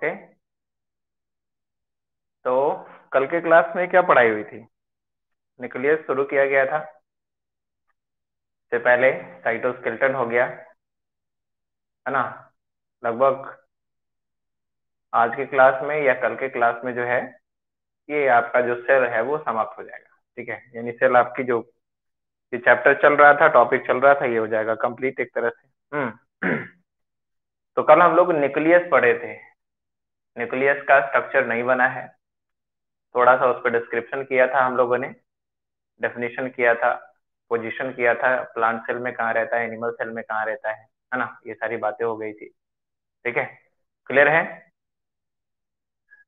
Okay. तो कल के क्लास में क्या पढ़ाई हुई थी? न्यूक्लियस शुरू किया गया था। से पहले साइटोस्केलेटन हो गया, है ना। लगभग आज की क्लास में या कल के क्लास में जो है, ये आपका जो सेल है वो समाप्त हो जाएगा। ठीक है, यानी सेल आपकी जो ये चैप्टर चल रहा था, टॉपिक चल रहा था, ये हो जाएगा कंप्लीट एक तरह से। तो कल हम लोग न्यूक्लियस पढ़े थे। न्यूक्लियस का स्ट्रक्चर नहीं बना है, थोड़ा सा उस पर डिस्क्रिप्शन किया था हम लोगों ने, डेफिनेशन किया था, पोजीशन किया था, प्लांट सेल में कहाँ रहता है, एनिमल सेल में कहाँ रहता है ना, ये सारी बातें हो गई थी। ठीक है, क्लियर है?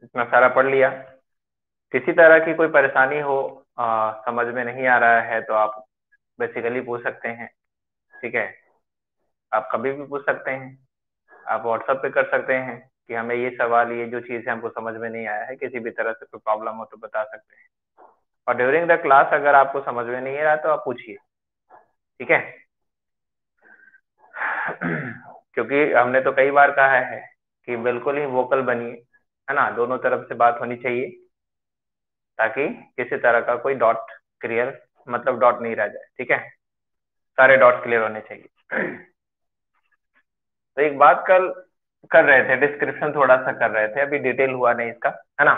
इतना सारा पढ़ लिया। किसी तरह की कोई परेशानी हो, समझ में नहीं आ रहा है, तो आप बेसिकली पूछ सकते हैं। ठीक है, आप कभी भी पूछ सकते हैं। आप व्हाट्सएप पे कर सकते हैं कि हमें ये सवाल, ये जो चीज़ है हमको समझ में नहीं आया है, किसी भी तरह से कोई प्रॉब्लम हो तो बता सकते हैं। और ड्यूरिंग द क्लास अगर आपको समझ में नहीं आ रहा तो आप पूछिए। ठीक है। क्योंकि हमने तो कई बार कहा है कि बिल्कुल ही वोकल बनिए, है ना, दोनों तरफ से बात होनी चाहिए, ताकि किसी तरह का कोई डॉट क्लियर, मतलब डॉट नहीं रह जाए। ठीक है, सारे डॉट क्लियर होने चाहिए। तो एक बात कल कर रहे थे, डिस्क्रिप्शन थोड़ा सा कर रहे थे, अभी डिटेल हुआ नहीं इसका, है ना।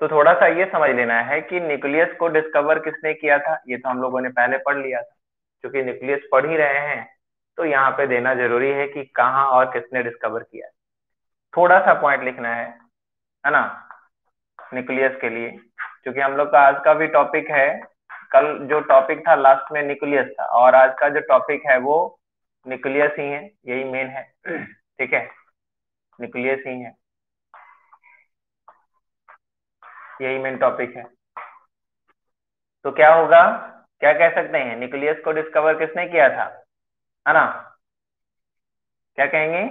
तो थोड़ा सा ये समझ लेना है कि न्यूक्लियस को डिस्कवर किसने किया था, ये तो हम लोगों ने पहले पढ़ लिया था। क्योंकि न्यूक्लियस पढ़ ही रहे हैं, तो यहाँ पे देना जरूरी है कि कहाँ और किसने डिस्कवर किया। थोड़ा सा पॉइंट लिखना है ना, न्यूक्लियस के लिए। क्योंकि हम लोग का आज का भी टॉपिक है, कल जो टॉपिक था लास्ट में न्यूक्लियस था, और आज का जो टॉपिक है वो न्यूक्लियस ही है, यही मेन है। ठीक है, न्यूक्लियस ही है, यही मेन टॉपिक है। तो क्या होगा, क्या कह सकते हैं, न्यूक्लियस को डिस्कवर किसने किया था, है ना। क्या कहेंगे?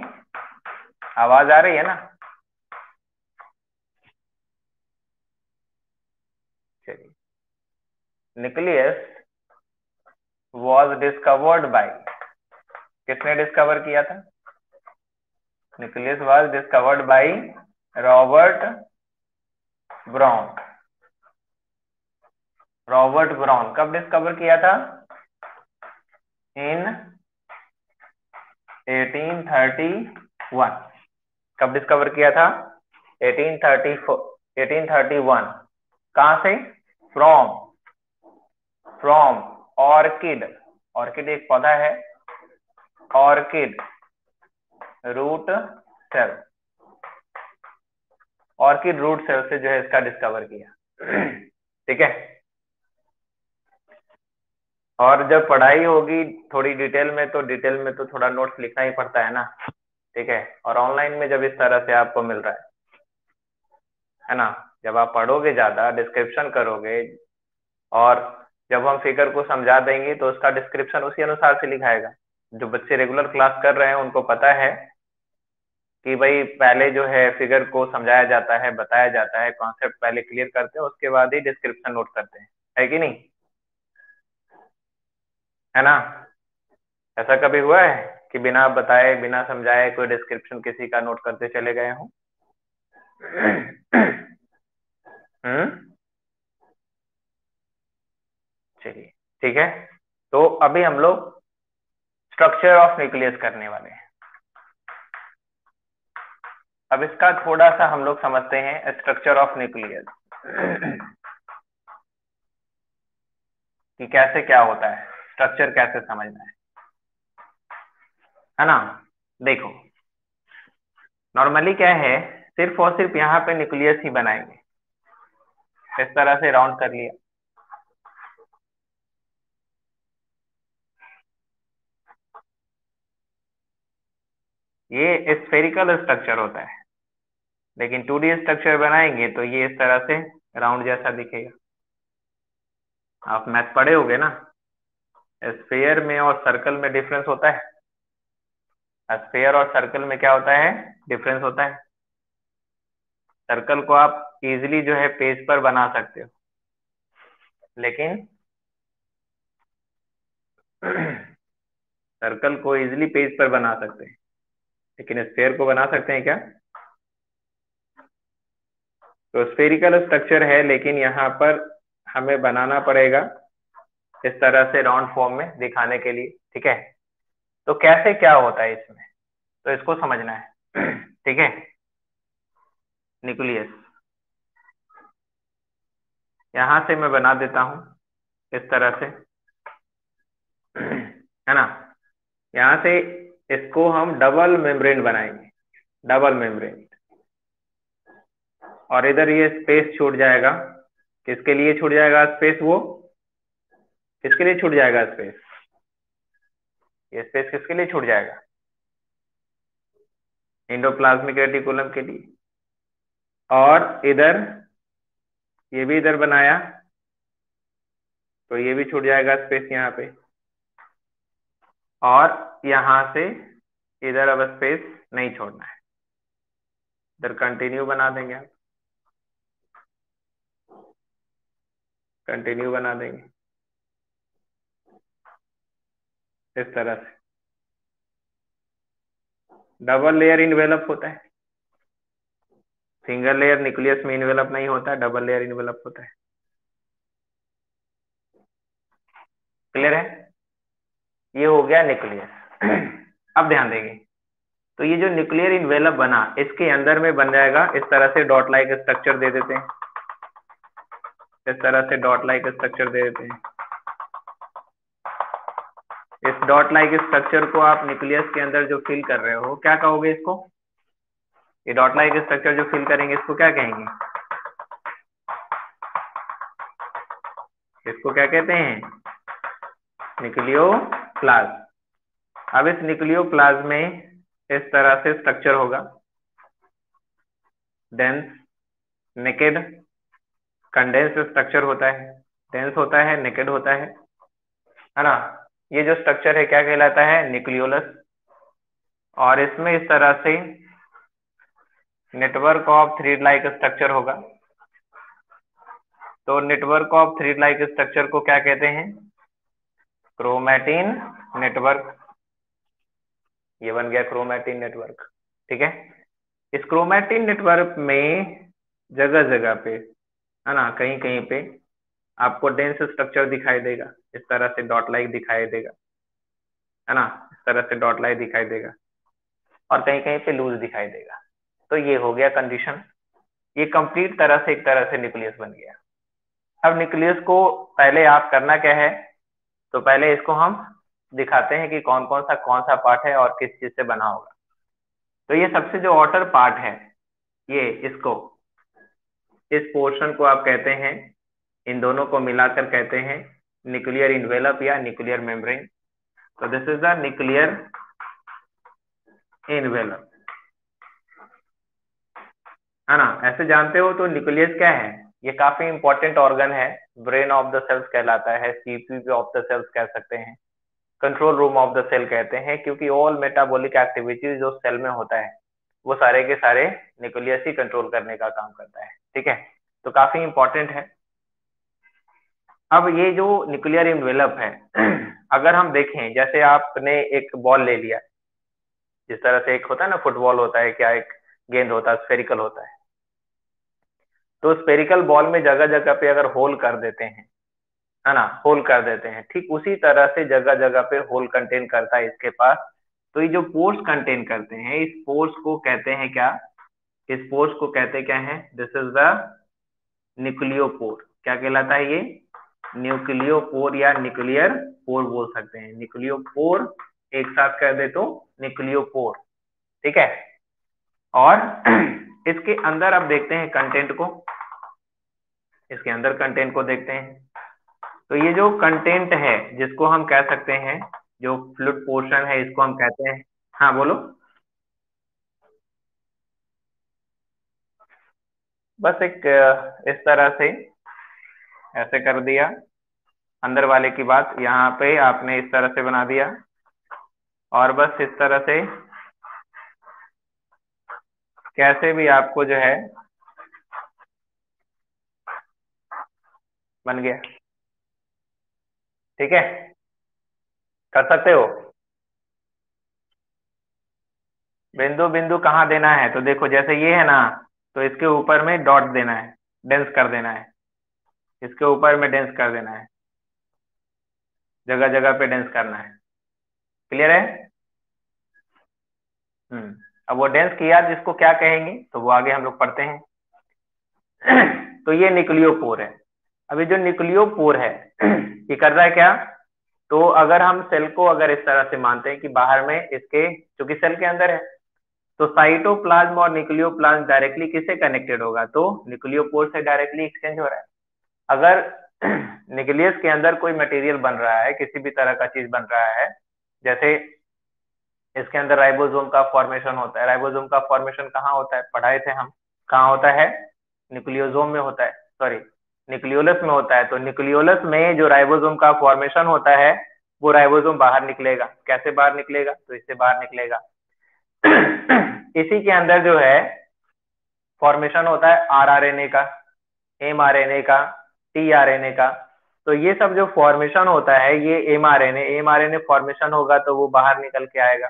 आवाज आ रही है ना? चलिए, न्यूक्लियस वॉज डिस्कवर्ड बाय, किसने डिस्कवर किया था? Nucleus was discovered by Robert brown. Robert brown कब डिस्कवर किया था? इन 1831। कब डिस्कवर किया था? 1834, 1831। कहां से? From, from orchid. ऑर्किड एक पौधा है, orchid root cell, orchid root cell से जो है इसका डिस्कवर किया। ठीक है। और जब पढ़ाई होगी थोड़ी डिटेल में, तो डिटेल में तो थोड़ा नोट्स लिखना ही पड़ता है ना। ठीक है, और ऑनलाइन में जब इस तरह से आपको मिल रहा है ना, जब आप पढ़ोगे ज्यादा, डिस्क्रिप्शन करोगे, और जब हम फिगर को समझा देंगे तो उसका डिस्क्रिप्शन उसी अनुसार से लिखाएगा। जो बच्चे रेगुलर क्लास कर रहे हैं उनको पता है कि भाई पहले जो है फिगर को समझाया जाता है, बताया जाता है, कॉन्सेप्ट पहले क्लियर करते हैं, उसके बाद ही डिस्क्रिप्शन नोट करते हैं, है कि नहीं? है ना। ऐसा कभी हुआ है कि बिना बताए, बिना समझाए कोई डिस्क्रिप्शन किसी का नोट करते चले गए हो? हम्म। चलिए, ठीक है। तो अभी हम लोग स्ट्रक्चर ऑफ न्यूक्लियस करने वाले हैं। अब इसका थोड़ा सा हम लोग समझते हैं, स्ट्रक्चर ऑफ न्यूक्लियस कि कैसे क्या होता है, स्ट्रक्चर कैसे समझना है ना। देखो, नॉर्मली क्या है, सिर्फ और सिर्फ यहाँ पे न्यूक्लियस ही बनाएंगे, इस तरह से राउंड कर लिया। ये स्फेरिकल स्ट्रक्चर होता है, लेकिन 2D स्ट्रक्चर बनाएंगे तो ये इस तरह से राउंड जैसा दिखेगा। आप मैथ पढ़े होगे ना, स्फेयर में और सर्कल में डिफरेंस होता है। स्फेयर और सर्कल में क्या होता है, डिफरेंस होता है। सर्कल को आप इजीली जो है पेज पर बना सकते हो, लेकिन सर्कल को इजीली पेज पर बना सकते हैं, लेकिन स्फेयर को बना सकते हैं क्या? तो स्फेरिकल स्ट्रक्चर है, लेकिन यहाँ पर हमें बनाना पड़ेगा इस तरह से राउंड फॉर्म में दिखाने के लिए, ठीक है। तो कैसे क्या होता है इसमें, तो इसको समझना है ठीक है। न्यूक्लियस यहां से मैं बना देता हूं इस तरह से है ना। यहां से इसको हम डबल मेम्ब्रेन बनाएंगे, डबल मेम्ब्रेन। और इधर ये स्पेस छूट जाएगा, किसके लिए छूट जाएगा स्पेस, वो किसके लिए छूट जाएगा स्पेस, ये स्पेस किसके लिए छूट जाएगा, एंडोप्लाज्मिक रेटिकुलम के लिए। और इधर ये भी इधर बनाया, तो ये भी छूट जाएगा स्पेस यहाँ पे। और यहां से इधर अब स्पेस नहीं छोड़ना है, इधर कंटिन्यू बना देंगे आप, कंटिन्यू बना देंगे इस तरह से। डबल लेयर इन्वेलप होता है, सिंगल लेयर न्यूक्लियस में इन्वेलप नहीं होता, डबल लेयर इन्वेलप होता है। क्लियर है, ये हो गया न्यूक्लियस अब ध्यान देंगे, तो ये जो न्यूक्लियर इन्वेलप बना, इसके अंदर में बन जाएगा इस तरह से डॉट लाइक स्ट्रक्चर दे देते हैं, इस तरह से डॉट लाइक स्ट्रक्चर दे देते हैं। इस डॉट लाइक स्ट्रक्चर को आप न्यूक्लियस के अंदर जो फिल कर रहे हो, क्या कहोगे इसको, ये डॉट लाइक स्ट्रक्चर जो फिल करेंगे इसको क्या कहेंगे, इसको क्या कहते हैं, न्यूक्लियोप्लाज्म। अब इस न्यूक्लियोप्लाज्म में इस तरह से स्ट्रक्चर होगा, डेंस, नेकेड, कंडेंस स्ट्रक्चर होता है, डेंस होता है, नेकेड होता है ना। ये जो स्ट्रक्चर है क्या कहलाता है, न्यूक्लियोलस। और इसमें इस तरह से network of thread like structure होगा। तो network of thread like structure को क्या कहते हैं, क्रोमैटिन नेटवर्क। ये बन गया क्रोमैटिन नेटवर्क, ठीक है। इस क्रोमैटिन नेटवर्क में जगह जगह पे, है ना, कहीं कहीं पे आपको डेंस स्ट्रक्चर दिखाई देगा, इस तरह से डॉट लाइक दिखाई देगा, है ना, इस तरह से डॉट लाइक दिखाई देगा। और कहीं कहीं पे लूज दिखाई देगा। तो ये हो गया कंडीशन, ये कंप्लीट तरह से एक तरह से न्यूक्लियस बन गया। अब न्यूक्लियस को पहले आप करना क्या है, तो पहले इसको हम दिखाते हैं कि कौन सा पार्ट है और किस चीज से बना होगा। तो ये सबसे जो आउटर पार्ट है, ये इसको, इस पोर्शन को आप कहते हैं, इन दोनों को मिलाकर कहते हैं न्यूक्लियर इन्वेलप या न्यूक्लियर मेम्ब्रेन। तो this is the nuclear envelope, है ना। ऐसे जानते हो तो न्यूक्लियस क्या है, ये काफी इंपॉर्टेंट ऑर्गन है, ब्रेन ऑफ द सेल्स कहलाता है, सीपीयू ऑफ द सेल्स कह सकते हैं, control room of the cell कहते हैं, क्योंकि ऑल मेटाबॉलिक एक्टिविटीज जो सेल में होता है वो सारे के सारे न्यूक्लियस ही कंट्रोल करने का काम करता है, ठीक है। तो काफी इंपॉर्टेंट है। अब ये जो न्यूक्लियर इन्वेलप है अगर हम देखें, जैसे आपने एक बॉल ले लिया, जिस तरह से एक होता है ना फुटबॉल होता है, क्या एक गेंद होता है, स्फेरिकल होता है। तो स्फेरिकल बॉल में जगह जगह पे अगर होल कर देते हैं, है ना, होल कर देते हैं, ठीक उसी तरह से जगह जगह पे होल कंटेन करता है इसके पास। तो ये जो पोर्स कंटेन करते हैं, इस पोर्स को कहते हैं क्या, इस पोर्स को कहते क्या है, दिस इज द न्यूक्लियोपोर। क्या कहलाता है ये, न्यूक्लियोपोर या न्यूक्लियर पोर बोल सकते हैं, न्यूक्लियोपोर एक साथ कर दे तो न्यूक्लियोपोर, ठीक है। और इसके अंदर अब देखते हैं कंटेंट को, इसके अंदर कंटेंट को देखते हैं। तो ये जो कंटेंट है जिसको हम कह सकते हैं, जो फ्लूइड पोर्शन है इसको हम कहते हैं, हाँ बोलो। बस एक इस तरह से ऐसे कर दिया, अंदर वाले की बात यहाँ पे आपने इस तरह से बना दिया, और बस इस तरह से कैसे भी आपको जो है बन गया, ठीक है, कर सकते हो। बिंदु बिंदु कहाँ देना है, तो देखो जैसे ये है ना, तो इसके ऊपर में डॉट देना है, डेंस कर देना है, इसके ऊपर में डेंस कर देना है, जगह जगह पे डेंस करना है। क्लियर है? अब वो डेंस किया जिसको क्या कहेंगे, तो वो आगे हम लोग पढ़ते हैं। तो ये न्यूक्लियोपोर है। अभी जो न्यूक्लियोपोर है ये कर रहा है क्या, तो अगर हम सेल को अगर इस तरह से मानते हैं कि बाहर में इसके, चूंकि सेल के अंदर है, तो साइटोप्लाज्म और न्यूक्लियोप्लाज्म डायरेक्टली किससे कनेक्टेड होगा, तो न्यूक्लियोपोर से डायरेक्टली एक्सचेंज हो रहा है। अगर न्यूक्लियस के अंदर कोई मटेरियल बन रहा है, किसी भी तरह का चीज बन रहा है, जैसे इसके अंदर राइबोसोम का फॉर्मेशन होता है। राइबोसोम का फॉर्मेशन कहाँ होता है, पढ़ाए थे हम, कहाँ होता है, न्यूक्लियोसोम में होता है, सॉरी न्यूक्लियोलस में होता है। तो न्यूक्लियोलस में जो राइबोसोम का फॉर्मेशन होता है, वो राइबोसोम बाहर निकलेगा। कैसे बाहर निकलेगा, तो इससे बाहर निकलेगा। इसी के अंदर जो है फॉर्मेशन होता है आरआरएनए का, एमआरएनए का, टीआरएनए का। तो ये सब जो फॉर्मेशन होता है, ये एमआरएनए फॉर्मेशन होगा तो वो बाहर निकल के आएगा।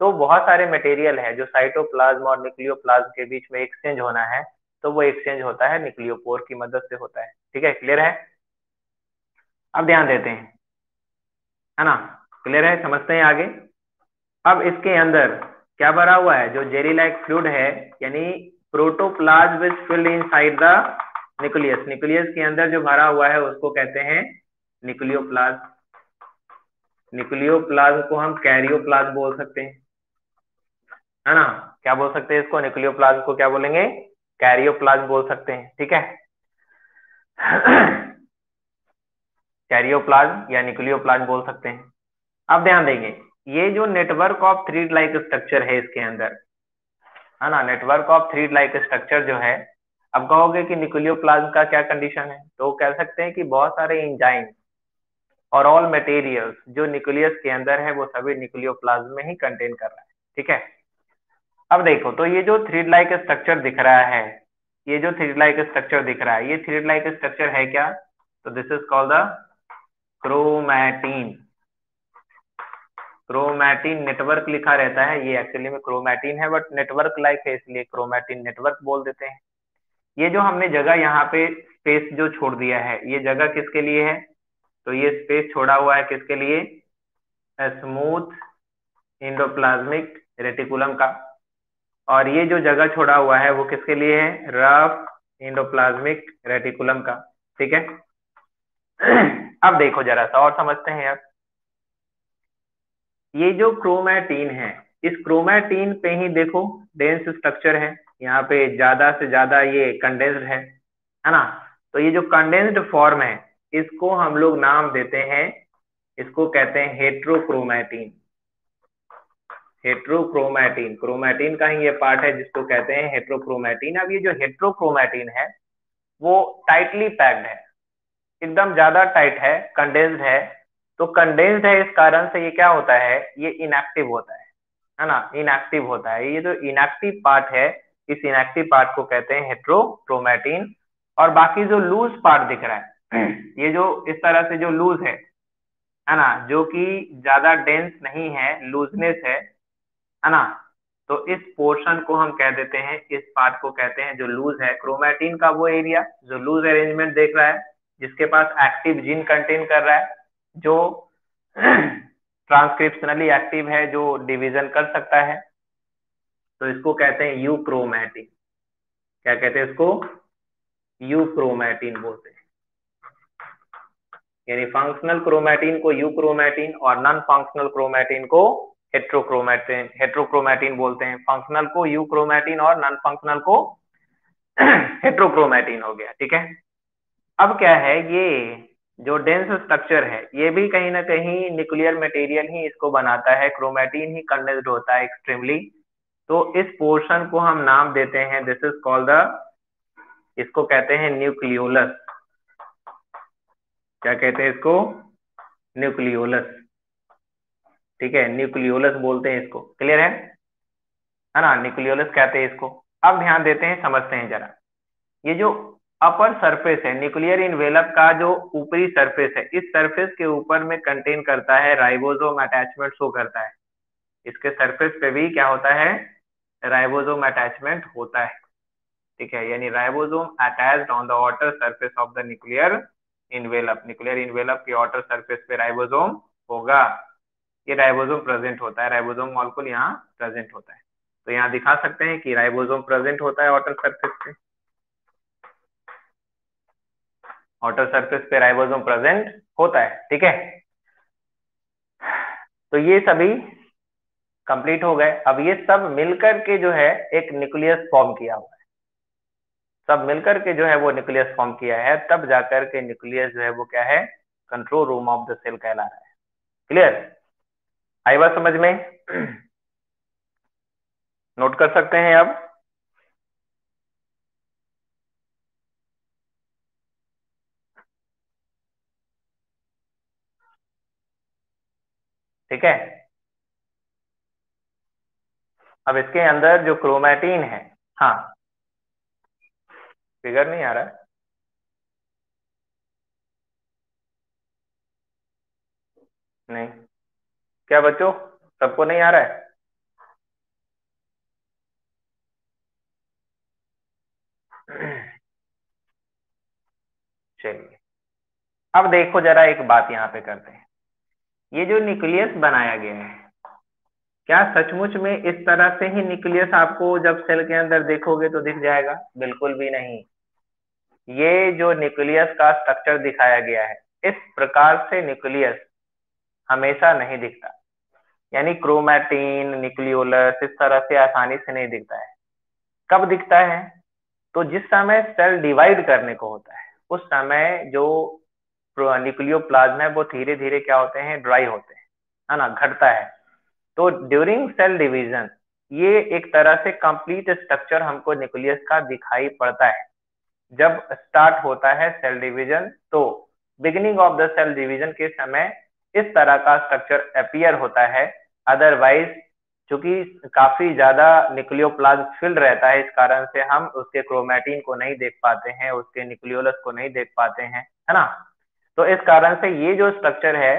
तो बहुत सारे मटेरियल है जो साइटोप्लाज्म और न्यूक्लियोप्लाज्म के बीच में एक्सचेंज होना है, तो वो एक्सचेंज होता है न्यूक्लियोपोर की मदद से होता है। ठीक है, क्लियर है? अब ध्यान देते हैं, है ना, क्लियर है, समझते हैं आगे। अब इसके अंदर क्या भरा हुआ है, जो जेली लाइक फ्लूइड है, यानी protoplasm is filled inside the nucleus. Nucleus के अंदर जो भरा हुआ है उसको कहते हैं न्यूक्लियोप्लाज्म। न्यूक्लियोप्लाज्म को हम कैरियोप्लाज्म बोल सकते हैं, है ना। क्या बोल सकते हैं इसको, न्यूक्लियोप्लाज्म को क्या बोलेंगे, कैरियोप्लाज्म बोल सकते हैं। ठीक है, कैरियोप्लाज्म या न्यूक्लियोप्लाज्म बोल सकते हैं। अब ध्यान देंगे, ये जो network of thread like structure है इसके अंदर, है ना, network of thread like structure जो है, अब कहोगे कि न्यूक्लियोप्लाज्म का क्या कंडीशन है, तो कह सकते हैं कि बहुत सारे एंजाइम और ऑल मटेरियल्स जो न्यूक्लियस के अंदर है वो सभी न्यूक्लियोप्लाज्म में ही कंटेन कर रहा है। ठीक है, अब देखो, तो ये जो थ्रेड लाइक स्ट्रक्चर दिख रहा है, ये जो थ्रेड लाइक स्ट्रक्चर दिख रहा है, ये थ्रेड लाइक स्ट्रक्चर है क्या, तो this is called the chromatin. Chromatin network लिखा रहता है, ये एक्चुअली में क्रोमैटिन है, बट नेटवर्क लाइक है इसलिए क्रोमैटिन नेटवर्क बोल देते हैं। ये जो हमने जगह यहाँ पे स्पेस जो छोड़ दिया है, ये जगह किसके लिए है, तो ये स्पेस छोड़ा हुआ है किसके लिए, स्मूथ इंडोप्लाज्मिक रेटिकुलम का। और ये जो जगह छोड़ा हुआ है वो किसके लिए है, रफ इंडोप्लाज्मिक रेटिकुलम का। ठीक है, अब देखो जरा सा और समझते हैं यार, ये जो क्रोमैटिन है, इस क्रोमैटिन पे ही देखो डेंस स्ट्रक्चर है, यहाँ पे ज्यादा से ज्यादा ये कंडेंस्ड है ना। तो ये जो कंडेंस्ड फॉर्म है, इसको हम लोग नाम देते हैं, इसको कहते हैं हेट्रोक्रोमैटिन। हेट्रोक्रोमैटिन, क्रोमैटिन का ही ये पार्ट है जिसको कहते हैं हेट्रोक्रोमैटिन। अब ये जो हेट्रोक्रोमैटिन है वो टाइटली पैक्ड है, एकदम ज्यादा टाइट है, कंडेंस्ड है। तो कंडेंस्ड है इस कारण से ये क्या होता है, ये इनएक्टिव होता है ना, इनएक्टिव होता है। ये जो इनएक्टिव पार्ट है, इस इनएक्टिव पार्ट को कहते हैं हेट्रोक्रोमैटिन। और बाकी जो लूज पार्ट दिख रहा है, ये जो इस तरह से जो लूज है ना, जो कि ज्यादा डेंस नहीं है, लूजनेस है ना, तो इस पोर्शन को हम कह देते हैं, इस पार्ट को कहते हैं जो लूज है, क्रोमैटिन का वो एरिया जो लूज अरेंजमेंट देख रहा है, जिसके पास एक्टिव जीन कंटेन कर रहा है, जो ट्रांसक्रिप्शनली एक्टिव है, जो डिवीजन कर सकता है, तो इसको कहते हैं यूक्रोमैटिन। क्या कहते हैं इसको, यूक्रोमैटिन बोलते हैं। यानी फंक्शनल क्रोमैटिन को यूक्रोमैटिन और नॉन फंक्शनल क्रोमैटिन को हेट्रोक्रोमैटिन बोलते हैं। फंक्शनल को यूक्रोमैटिन और नॉन फंक्शनल को हेट्रोक्रोमैटिन हो गया। ठीक है, अब क्या है, ये जो डेंस स्ट्रक्चर है ये भी कहीं ना कहीं न्यूक्लियर मटेरियल ही इसको बनाता है, क्रोमैटिन ही कंडेंस्ड होता है एक्सट्रीमली। तो इस पोर्शन को हम नाम देते हैं, दिस इज कॉल्ड द, इसको कहते हैं न्यूक्लियोलस। क्या कहते हैं इसको, न्यूक्लियोलस। ठीक है, न्यूक्लियोलस बोलते हैं इसको। क्लियर है ना, न्यूक्लियोलस कहते हैं इसको। अब ध्यान देते हैं, समझते हैं जरा, ये जो अपर सरफेस है, न्यूक्लियर इनवेलप का जो ऊपरी सरफेस है, इस सरफेस के ऊपर में कंटेन करता है राइबोसोम अटैचमेंट शो करता है। इसके सरफेस पे भी क्या होता है, राइबोसोम अटैचमेंट होता है। ठीक है, यानी ribosome attached on the outer surface of the nuclear envelope, nuclear envelope के आउटर सरफेस पे राइबोसोम होगा। ये राइबोसोम प्रेजेंट होता है, राइबोसोम मॉलिक्यूल यहाँ प्रेजेंट होता है। तो यहाँ दिखा सकते हैं कि राइबोसोम प्रेजेंट होता है आउटर सरफेस पे, आउटर सरफेस पे राइबोसोम प्रेजेंट होता है। ठीक है, तो ये सभी कंप्लीट हो गए। अब ये सब मिलकर के जो है एक न्यूक्लियस फॉर्म किया हुआ है, सब मिलकर के जो है वो न्यूक्लियस फॉर्म किया है, तब जाकर के न्यूक्लियस जो है वो क्या है, control room of the cell कहला रहा है। क्लियर, आई बात समझ में? नोट कर सकते हैं अब। ठीक है, अब इसके अंदर जो क्रोमैटिन है, हाँ, फिगर नहीं आ रहा है? नहीं, क्या बच्चों, सबको नहीं आ रहा है? चलिए, अब देखो जरा एक बात यहाँ पे करते हैं। ये जो न्यूक्लियस बनाया गया है, क्या सचमुच में इस तरह से ही न्यूक्लियस आपको जब सेल के अंदर देखोगे तो दिख जाएगा? बिल्कुल भी नहीं। ये जो न्यूक्लियस का स्ट्रक्चर दिखाया गया है, इस प्रकार से न्यूक्लियस हमेशा नहीं दिखता। यानी क्रोमैटिन, न्यूक्लियोलस इस तरह से आसानी से नहीं दिखता है। कब दिखता है? तो जिस समय सेल डिवाइड करने को होता है, उस समय जो न्यूक्लियोप्लाज्म है वो धीरे धीरे क्या होते हैं, ड्राई होते हैं, है ना, घटता है। तो ड्यूरिंग सेल डिवीजन ये एक तरह से कंप्लीट स्ट्रक्चर हमको न्यूक्लियस का दिखाई पड़ता है। जब स्टार्ट होता है सेल डिवीजन, तो beginning of the cell division के समय इस तरह का स्ट्रक्चर अपीयर होता है। अदरवाइज चूंकि काफी ज्यादा न्यूक्लियोप्लाज्म फिल्ड रहता है, इस कारण से हम उसके क्रोमैटिन को नहीं देख पाते हैं, उसके न्यूक्लियोलस को नहीं देख पाते हैं, है ना। तो इस कारण से ये जो स्ट्रक्चर है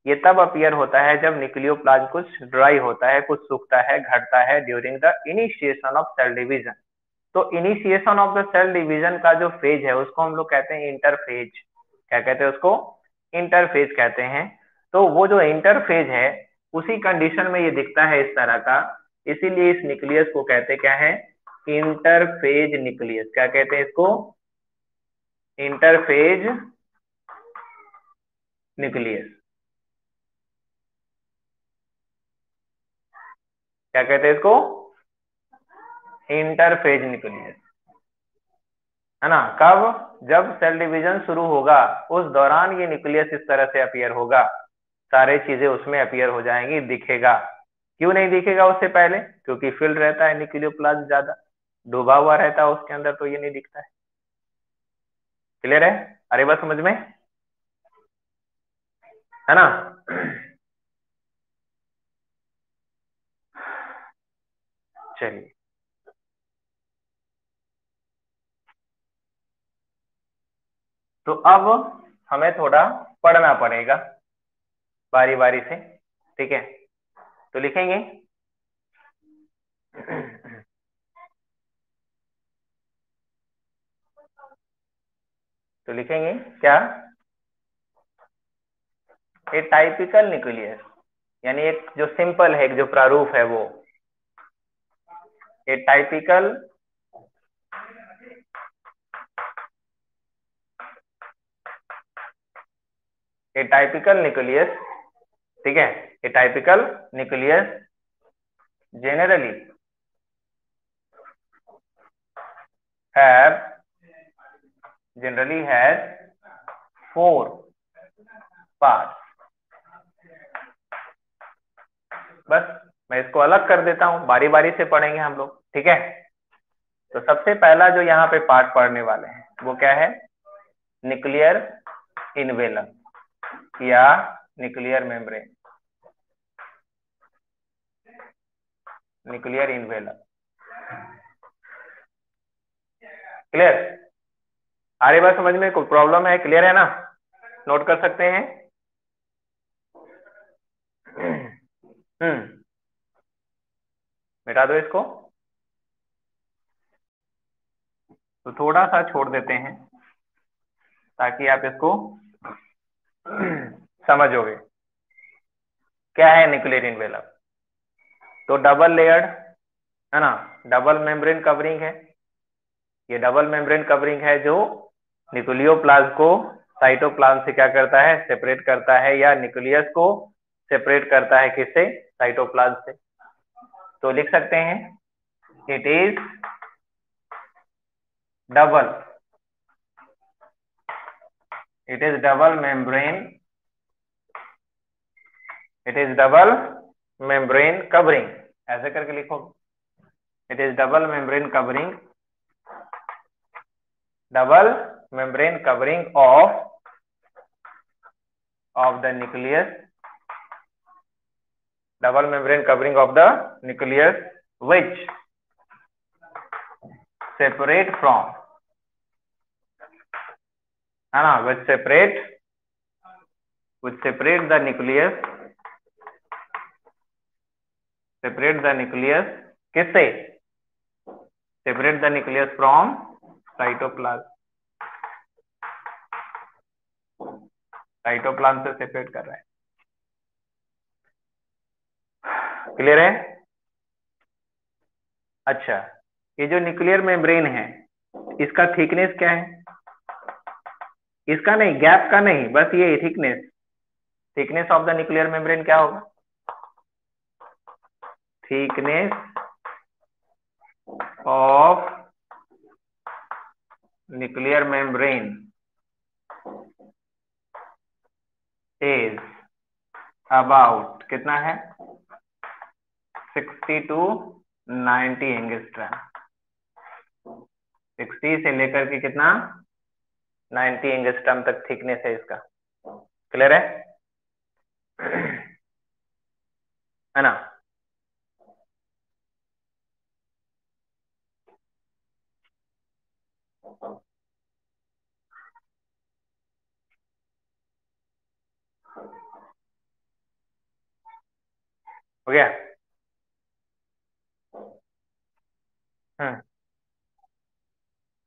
ये तब अपीयर होता है जब न्यूक्लियोप्लाज्म कुछ ड्राई होता है, कुछ सूखता है, घटता है during the initiation of cell division. तो initiation of the cell division का जो फेज है उसको हम लोग कहते हैं इंटरफेज। क्या कहते हैं उसको? इंटरफेज कहते हैं। तो वो जो इंटरफेज है उसी कंडीशन में ये दिखता है इस तरह का, इसीलिए इस न्यूक्लियस को कहते क्या है, इंटरफेज न्यूक्लियस। क्या कहते हैं इसको? Interphase nucleus. क्या कहते हैं इसको? इंटरफेज न्यूक्लियस, है ना। कब? जब सेल डिवीजन शुरू होगा उस दौरान ये न्यूक्लियस इस तरह से अपीयर होगा, सारे चीजें उसमें अपीयर हो जाएंगी, दिखेगा। क्यों नहीं दिखेगा उससे पहले? क्योंकि फिल्ड रहता है न्यूक्लियोप्लाज्म, ज्यादा डूबा हुआ रहता है उसके अंदर, तो ये नहीं दिखता है। क्लियर है? अरे बात समझ में, है ना? चलिए, तो अब हमें थोड़ा पढ़ना पड़ेगा बारी बारी से। ठीक है, तो लिखेंगे। तो लिखेंगे क्या? ए टाइपिकल न्यूक्लियस, यानी एक जो सिंपल है, एक जो प्रारूप है वो, a typical a typical nucleus, ठीक है, a typical nucleus generally have generally has four parts। बस मैं इसको अलग कर देता हूं, बारी बारी से पढ़ेंगे हम लोग। ठीक है, तो सबसे पहला जो यहाँ पे पार्ट पढ़ने वाले हैं वो क्या है? न्यूक्लियर इनवेलम या nuclear membrane. Nuclear envelope, clear? आ रही बात समझ में? कोई प्रॉब्लम है? क्लियर है ना? नोट कर सकते हैं? हम्म, मिटा दो इसको। तो थोड़ा सा छोड़ देते हैं ताकि आप इसको समझोगे क्या है न्यूक्लियर इनवेलप। तो डबल लेयर्ड है ना, डबल मेम्ब्रेन कवरिंग है। ये डबल मेम्ब्रेन कवरिंग है जो न्यूक्लियोप्लाज्म को साइटोप्लाज्म से क्या करता है, सेपरेट करता है, या न्यूक्लियस को सेपरेट करता है किससे, साइटोप्लाज्म से। तो लिख सकते हैं it is double, it is double membrane, it is double membrane covering, ऐसे करके लिखो। It is double membrane covering, double membrane covering of the nucleus, double membrane covering of the nucleus which separate from, है ना, which separate the nucleus, separate the nucleus किससे, separate the nucleus from cytoplasm, cytoplasm से separate कर रहा है। Clear है? अच्छा, ये जो न्यूक्लियर मेम्ब्रेन है इसका थिकनेस क्या है, इसका नहीं, गैप का नहीं, बस ये thickness, thickness of the nuclear membrane क्या होगा, thickness of nuclear membrane is about कितना है, 60 to 90 एंगस्ट्रॉम, 60 से लेकर के कितना 90 एंगस्ट्रॉम तक थिकनेस है इसका। क्लियर है ना? हो गया?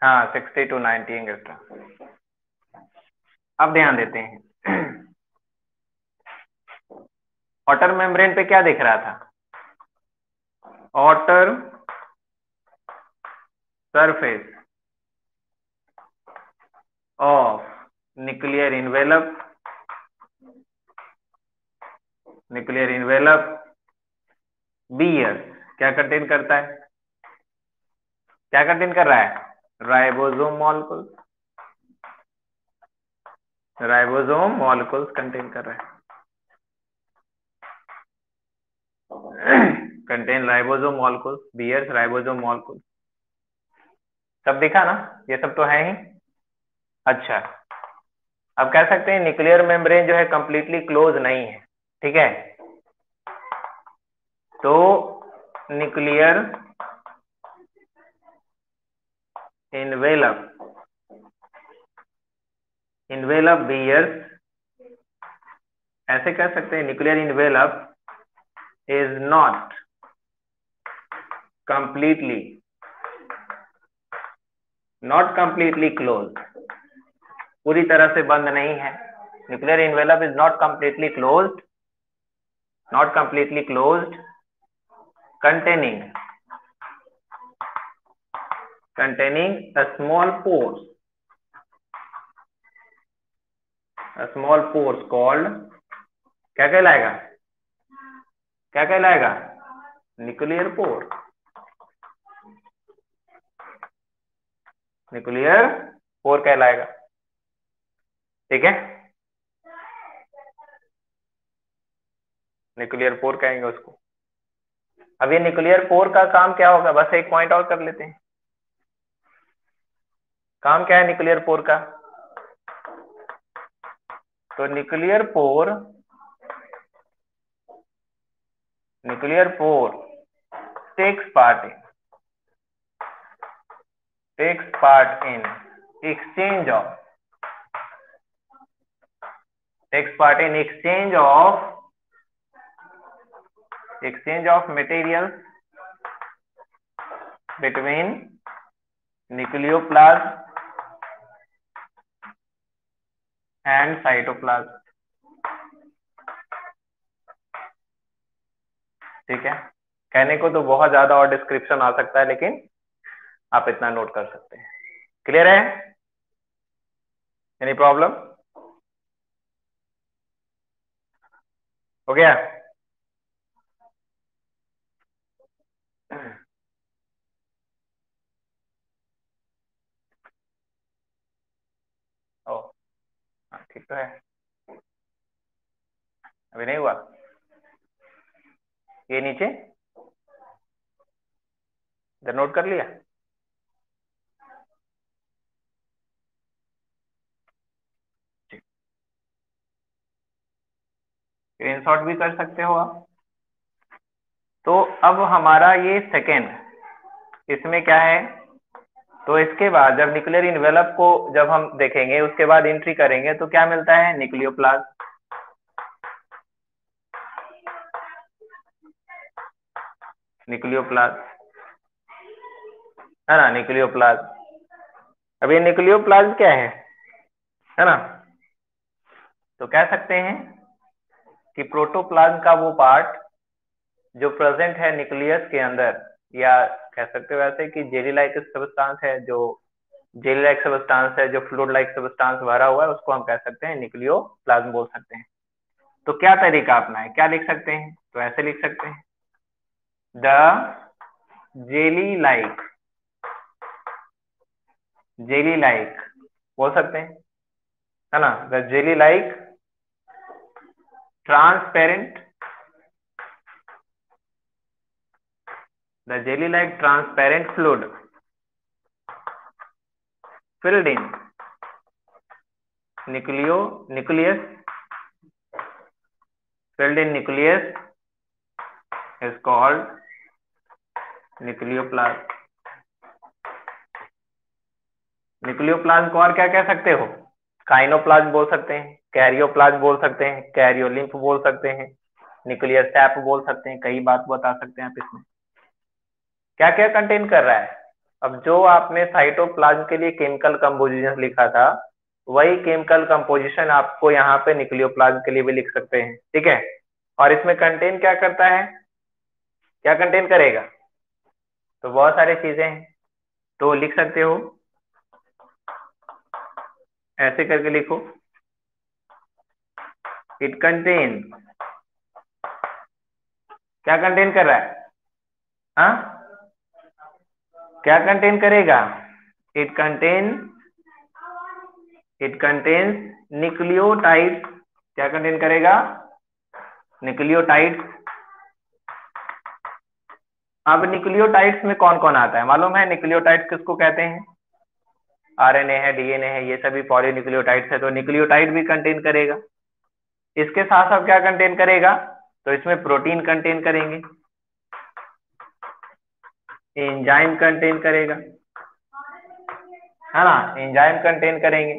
हाँ, 60 to 90 एंगस्ट्रॉम। अब ध्यान देते हैं आउटर मेम्ब्रेन पे क्या दिख रहा था, outer surface of nuclear envelope, nuclear envelope bear क्या कंटेन करता है, क्या कंटेन कर रहा है, ribosome molecule, ribosome molecules contain कर रहा है, contain ribosome molecules, bears ribosome molecule. सब दिखा ना, ये सब तो है ही। अच्छा, अब कह सकते हैं न्यूक्लियर मेम्ब्रेन जो है कंप्लीटली क्लोज नहीं है, ठीक है। तो न्यूक्लियर इनवेलप, इनवेलप बीयर्स, ऐसे कह सकते हैं nuclear envelope is not completely, not completely close, पूरी तरह से बंद नहीं है। Nuclear envelope is not completely closed, not completely closed, containing a small pores, a small pores called, क्या कहलाएगा, क्या कहलाएगा, न्यूक्लियर पोर, न्यूक्लियर पोर कहलाएगा, ठीक है, न्यूक्लियर पोर कहेंगे उसको। अब ये न्यूक्लियर पोर का काम क्या होगा, बस एक पॉइंट और कर लेते हैं, काम क्या है न्यूक्लियर पोर का। तो nuclear pore, nuclear pore takes part in, takes part in exchange of, takes part in exchange of materials between nucleoplasm and cytoplasm. ठीक है, कहने को तो बहुत ज्यादा और डिस्क्रिप्शन आ सकता है, लेकिन आप इतना नोट कर सकते हैं। क्लियर है? Any problem? हो गया? ओ हाँ, ठीक तो है। अभी नहीं हुआ? ये नीचे इधर नोट कर लिया? स्क्रीनशॉट भी कर सकते हो आप। तो अब हमारा ये सेकेंड, इसमें क्या है, तो इसके बाद जब न्यूक्लियर इन्वेलप को जब हम देखेंगे, उसके बाद एंट्री करेंगे, तो क्या मिलता है? न्यूक्लियोप्लाज्म। न्यूक्लियोप्लाज्म है ना, न्यूक्लियोप्लाज्म। अब ये न्यूक्लियोप्लाज्म क्या है ना, तो कह सकते हैं कि प्रोटोप्लाज्म का वो पार्ट जो प्रेजेंट है न्यूक्लियस के अंदर, या कह सकते हो वैसे कि जेली लाइक सब्सटेंस है, जो जेली लाइक सब्सटेंस है, जो फ्लूइड लाइक सब्सटेंस भरा हुआ है, उसको हम कह सकते हैं न्यूक्लियोप्लाज्म बोल सकते हैं। तो क्या तरीका अपना है, क्या लिख सकते हैं? तो ऐसे लिख सकते हैं, the jelly like, jelly like बोल सकते हैं, है ना, the jelly like transparent, the jelly like transparent fluid filled in nucleus filled in nucleus is called nucleoplasm. Nucleoplasm को और क्या कह सकते हो? काइनोप्लाज्म बोल सकते हैं, कैरियोप्लाज्म बोल सकते हैं, कैरियोलिम्फ बोल सकते हैं, न्यूक्लियर सैप बोल सकते हैं, कई बात बता सकते हैं आप इसमें। क्या क्या कंटेन कर रहा है? अब जो आपने साइटोप्लाज्म के लिए केमिकल कंपोजिशन लिखा था, वही केमिकल कंपोजिशन आपको यहाँ पे न्यूक्लियोप्लाज्म के लिए भी लिख सकते हैं। ठीक है, और इसमें कंटेन क्या करता है, क्या कंटेन करेगा? तो बहुत सारी चीजें हैं, तो लिख सकते हो, ऐसे करके लिखो, इट कंटेन, क्या कंटेन कर रहा है? हाँ, क्या कंटेन करेगा? It contain, it contains nucleotide, क्या कंटेन करेगा? न्यूक्लियोटाइड। अब न्यूक्लियोटाइड्स में कौन कौन आता है मालूम है? न्यूक्लियोटाइड्स किसको कहते हैं? आरएनए है, डीएनए है, ये सभी पॉलीन्यूक्लियोटाइड्स है, तो न्यूक्लियोटाइड भी कंटेन करेगा। इसके साथ साथ क्या कंटेन करेगा? तो इसमें प्रोटीन कंटेन करेंगे, एंजाइम कंटेन करेगा, है ना, एंजाइम कंटेन करेंगे।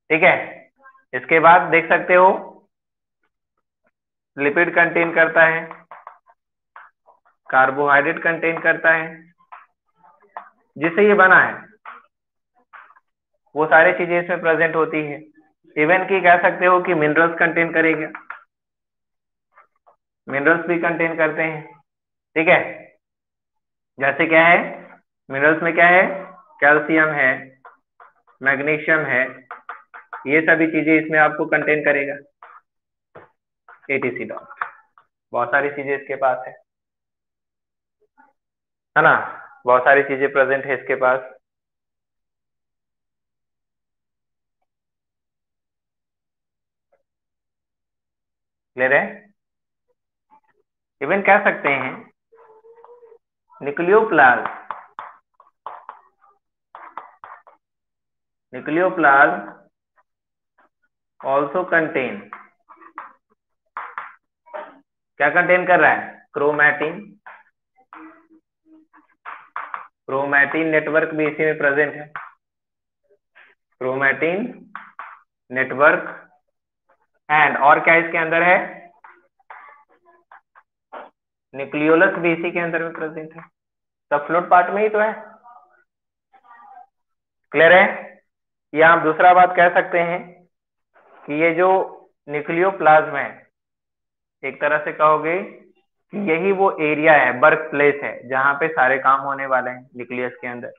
ठीक है, इसके बाद देख सकते हो लिपिड कंटेन करता है, कार्बोहाइड्रेट कंटेन करता है, जिससे ये बना है वो सारी चीजें इसमें प्रेजेंट होती है। इवन की कह सकते हो कि मिनरल्स कंटेन करेगा, मिनरल्स भी कंटेन करते हैं। ठीक है, जैसे क्या है, मिनरल्स में क्या है, कैल्शियम है, मैग्नीशियम है, ये सभी चीजें इसमें आपको कंटेन करेगा, एटीसी डॉट, बहुत सारी चीजें इसके पास है ना, बहुत सारी चीजें प्रेजेंट है इसके पास। क्लियर है? इवन कह सकते हैं न्यूक्लियोप्लाज्म, न्यूक्लियोप्लाज्म ऑल्सो कंटेन, क्या कंटेन कर रहा है? क्रोमैटिन, क्रोमैटिन नेटवर्क भी इसी में प्रेजेंट है, क्रोमैटिन नेटवर्क, एंड और क्या इसके अंदर है? न्यूक्लियोलस भी इसी के अंदर में प्रेजेंट है, सब फ्लूइड पार्ट में ही तो है। क्लियर है? या आप दूसरा बात कह सकते हैं कि ये जो न्यूक्लियोप्लाज्म है, एक तरह से कहोगे कि यही वो एरिया है, वर्क प्लेस है, जहां पे सारे काम होने वाले हैं न्यूक्लियस के अंदर।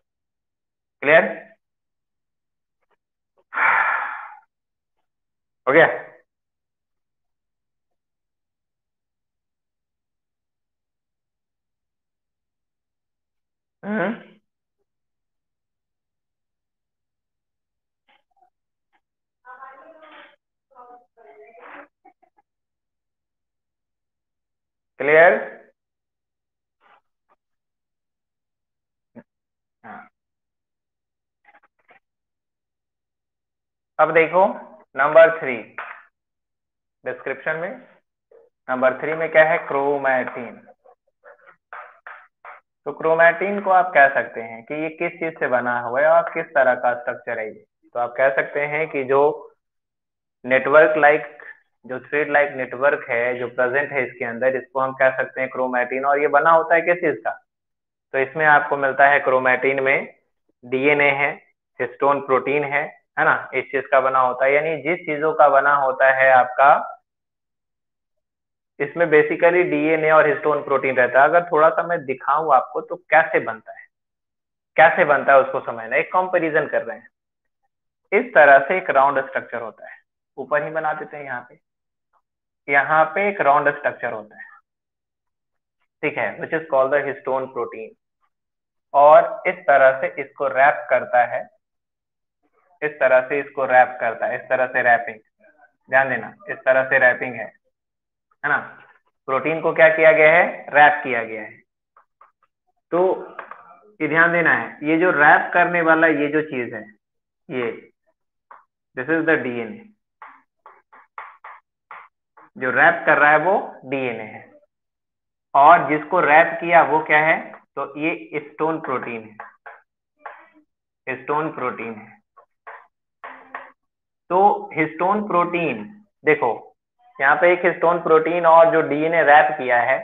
क्लियर? हो गया? हम्म। क्लियर? हाँ। अब देखो नंबर 3 डिस्क्रिप्शन में, नंबर 3 में क्या है? क्रोमैटिन। तो क्रोमैटिन को आप कह सकते हैं कि ये किस चीज से बना हुआ है और किस तरह का स्ट्रक्चर है ये। तो आप कह सकते हैं कि जो नेटवर्क लाइक, जो थ्रेड लाइक नेटवर्क है जो प्रेजेंट है इसके अंदर, इसको हम कह सकते हैं क्रोमैटिन। और ये बना होता है किस चीज का? तो इसमें आपको मिलता है क्रोमैटिन में डीएनए है, हिस्टोन प्रोटीन है ना, इस चीज का बना होता है। यानी जिस चीजों का बना होता है आपका, इसमें बेसिकली डीएनए और हिस्टोन प्रोटीन रहता है। अगर थोड़ा सा मैं दिखाऊं आपको तो कैसे बनता है, कैसे बनता है उसको समझना, एक कंपैरिजन कर रहे हैं। इस तरह से एक राउंड स्ट्रक्चर होता है, ऊपर ही बना देते हैं यहाँ पे एक राउंड स्ट्रक्चर होता है, ठीक है, which is called the histone protein. और इस तरह से इसको रैप करता है, इस तरह से इसको रैप करता है, इस तरह से रैपिंग, ध्यान देना, इस तरह से रैपिंग है ना। प्रोटीन को क्या किया गया है? रैप किया गया है। तो ये ध्यान देना है, ये जो रैप करने वाला ये जो चीज है, ये दिस इज द डीएनए। जो रैप कर रहा है वो डीएनए है, और जिसको रैप किया वो क्या है? तो ये हिस्टोन प्रोटीन है, हिस्टोन प्रोटीन है। तो हिस्टोन प्रोटीन, देखो यहाँ पे एक हिस्टोन प्रोटीन और जो डीएनए रैप किया है,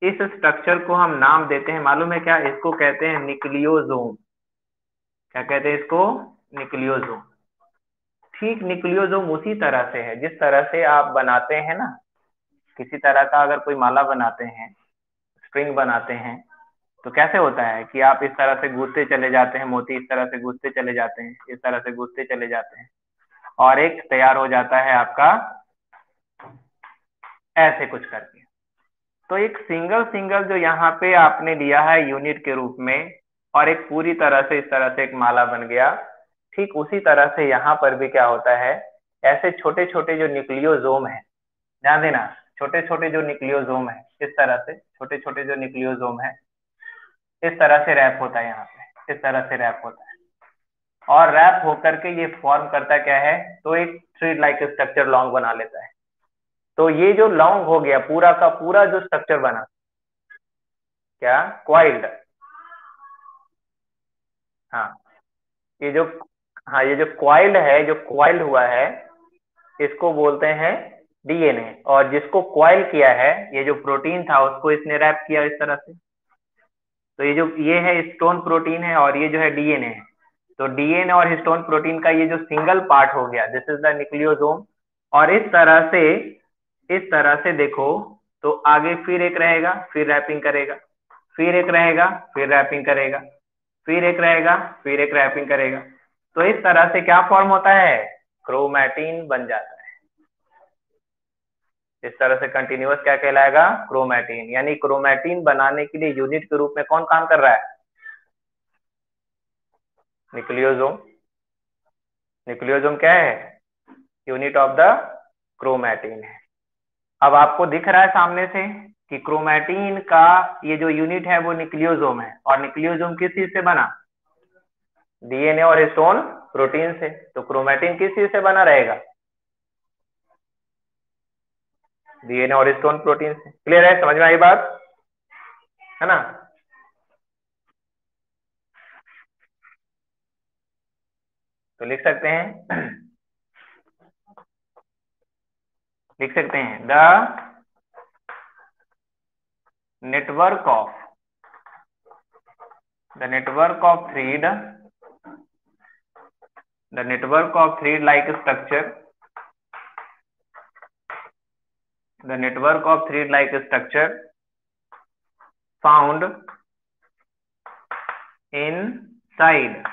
इस स्ट्रक्चर को हम नाम देते हैं, मालूम है क्या? इसको कहते हैं न्यूक्लियोसोम। क्या कहते हैं इसको? न्यूक्लियोसोम। ठीक न्यूक्लियोसोम उसी तरह से है जिस तरह से आप बनाते हैं ना, किसी तरह का अगर कोई माला बनाते हैं, स्ट्रिंग बनाते हैं, तो कैसे होता है कि आप इस तरह से गूंथते चले जाते हैं, मोती इस तरह से गूंथते चले जाते हैं, इस तरह से गूंथते चले जाते हैं, और एक तैयार हो जाता है आपका, ऐसे कुछ करके। तो एक सिंगल सिंगल जो यहाँ पे आपने लिया है यूनिट के रूप में, और एक पूरी तरह से इस तरह से एक माला बन गया, ठीक उसी तरह से यहाँ पर भी क्या होता है, ऐसे छोटे छोटे जो न्यूक्लियोसोम है, ध्यान देना, छोटे छोटे जो न्यूक्लियोसोम है, इस तरह से छोटे छोटे जो न्यूक्लियोसोम है, इस तरह से रैप होता है, यहाँ पे इस तरह से रैप होता है। और रैप होकर के ये फॉर्म करता क्या है? तो एक थ्रेड लाइक स्ट्रक्चर लॉन्ग बना लेता है। तो ये जो लॉन्ग हो गया पूरा का पूरा जो स्ट्रक्चर बना, क्या? क्वाइल्ड। हाँ, ये जो, हाँ ये जो क्वाइल्ड है, जो क्वाइल्ड हुआ है, इसको बोलते हैं डीएनए। और जिसको क्वाइल किया है, ये जो प्रोटीन था उसको इसने रैप किया इस तरह से। तो ये जो ये है हिस्टोन प्रोटीन है, और ये जो है डीएनए है। तो डीएनए और हिस्टोन प्रोटीन का ये जो सिंगल पार्ट हो गया, दिस इज द न्यूक्लियोसोम। और इस तरह से देखो, तो आगे फिर एक रहेगा, फिर रैपिंग करेगा, फिर एक रहेगा, फिर रैपिंग करेगा, फिर एक रहेगा, फिर एक रैपिंग करेगा। तो इस तरह से क्या फॉर्म होता है? क्रोमैटिन बन जाता है। इस तरह से कंटिन्यूअस क्या कहलाएगा? क्रोमैटिन। यानी क्रोमैटिन बनाने के लिए यूनिट के रूप में कौन काम कर रहा है? न्यूक्लियोसोम। न्यूक्लियोसोम क्या है? यूनिट ऑफ द क्रोमैटिन है। अब आपको दिख रहा है सामने से कि क्रोमैटिन का ये जो यूनिट है वो न्यूक्लियोसोम है, और न्यूक्लियोसोम किस चीज से बना? डीएनए और हिस्टोन प्रोटीन से। तो क्रोमैटिन किस चीज से बना रहेगा? डीएनए और हिस्टोन प्रोटीन से। क्लियर है? समझ में आई बात, है ना? तो लिख सकते हैं लिख सकते हैं the network of the network of thread The network of thread-like structure. The network of thread-like structure found inside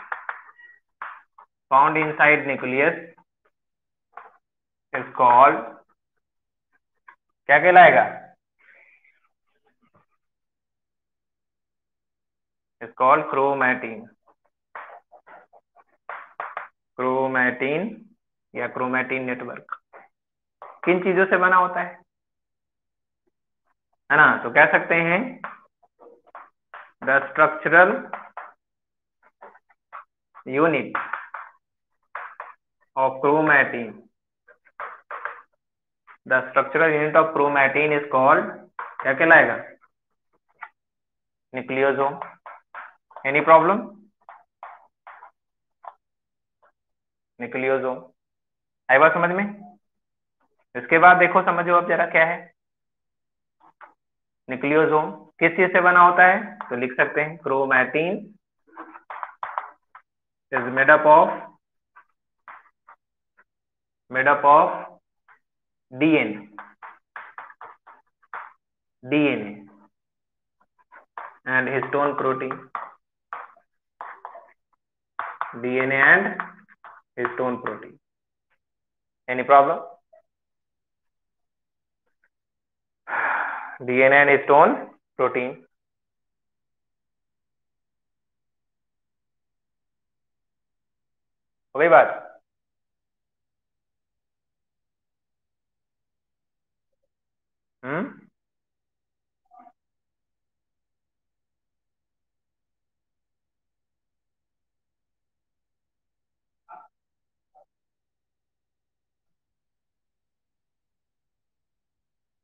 nucleus is called, क्या कहलाएगा? Is called chromatin. क्रोमैटिन या क्रोमैटिन नेटवर्क किन चीजों से बना होता है ना? तो कह सकते हैं the structural unit of chromatin, the structural unit of chromatin is called, क्या कहलाएगा? न्यूक्लियोसोम. Any problem? न्यूक्लियोसोम आई बात समझ में? इसके बाद देखो, समझो अब जरा क्या है न्यूक्लियोसोम. किस चीज से बना होता है? तो लिख सकते हैं chromatin is made up of DNA and histone protein. DNA and histone protein. Any problem? DNA and histone protein. हो गई बात?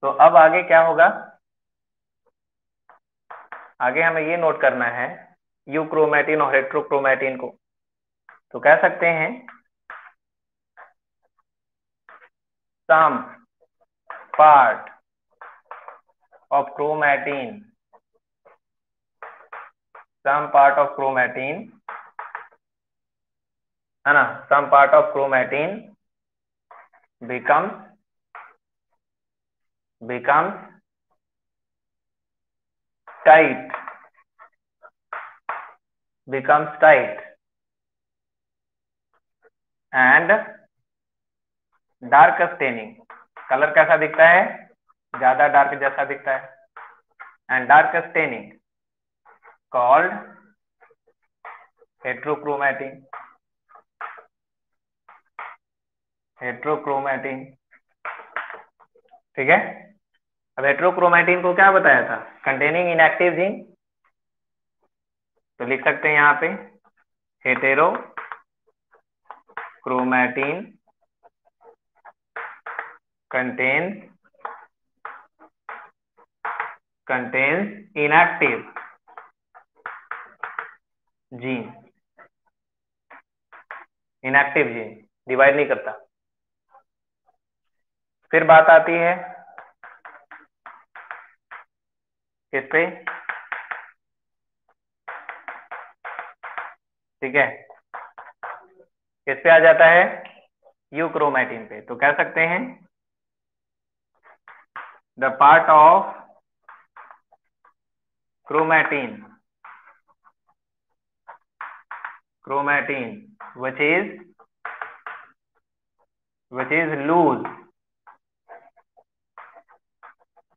तो अब आगे क्या होगा? आगे हमें ये नोट करना है यूक्रोमैटिन और हेट्रोक्रोमैटिन को. तो कह सकते हैं सम पार्ट ऑफ क्रोमैटिन, है ना, some part of chromatin becomes tight and dark staining. Colour कैसा दिखता है? ज्यादा डार्क जैसा दिखता है. and dark staining called heterochromatin. ठीक है. अब हेट्रोक्रोमैटिन को क्या बताया था? Containing inactive gene. तो लिख सकते हैं यहाँ पे heterochromatin contains inactive gene. Divide नहीं करता. फिर बात आती है किस पे? ठीक है, किस पे आ जाता है? यूक्रोमैटिन पे. तो कह सकते हैं the part of chromatin which is loose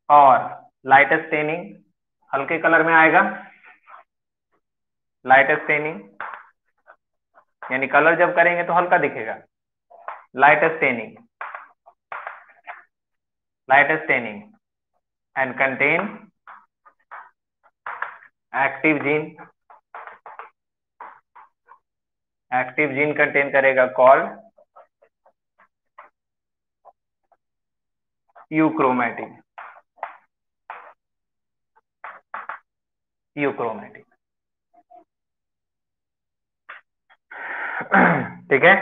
और लाइट स्टेनिंग, हल्के कलर में आएगा. लाइट स्टेनिंग यानी कलर जब करेंगे तो हल्का दिखेगा. Light staining and contain active gene contain करेगा कॉल्ड यूक्रोमैटिन. ठीक है.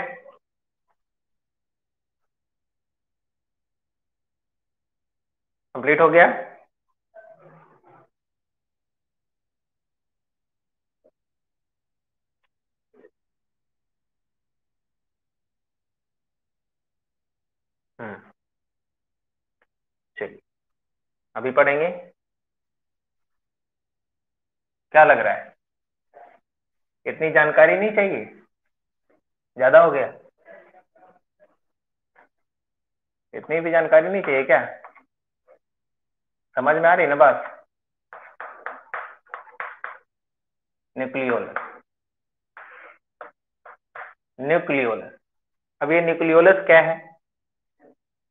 कंप्लीट हो गया. अभी पढ़ेंगे। क्या लग रहा है? इतनी जानकारी नहीं चाहिए? ज्यादा हो गया? इतनी भी जानकारी नहीं चाहिए क्या? समझ में आ रही ना बात? न्यूक्लियोलस। न्यूक्लियोलस। अब ये न्यूक्लियोलस क्या है?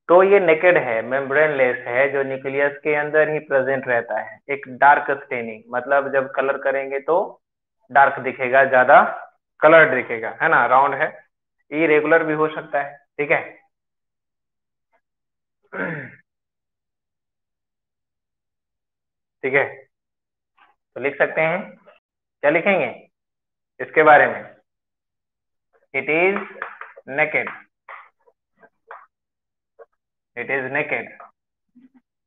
तो ये नेकेड है, मेम्ब्रेनलेस है, जो न्यूक्लियस के अंदर ही प्रेजेंट रहता है। एक डार्क स्टेनिंग, मतलब जब कलर करेंगे तो डार्क दिखेगा, ज्यादा कलर दिखेगा, है ना। राउंड है, इरेगुलर भी हो सकता है, ठीक है। ठीक है, तो लिख सकते हैं। क्या लिखेंगे इसके बारे में? It is naked. It is naked.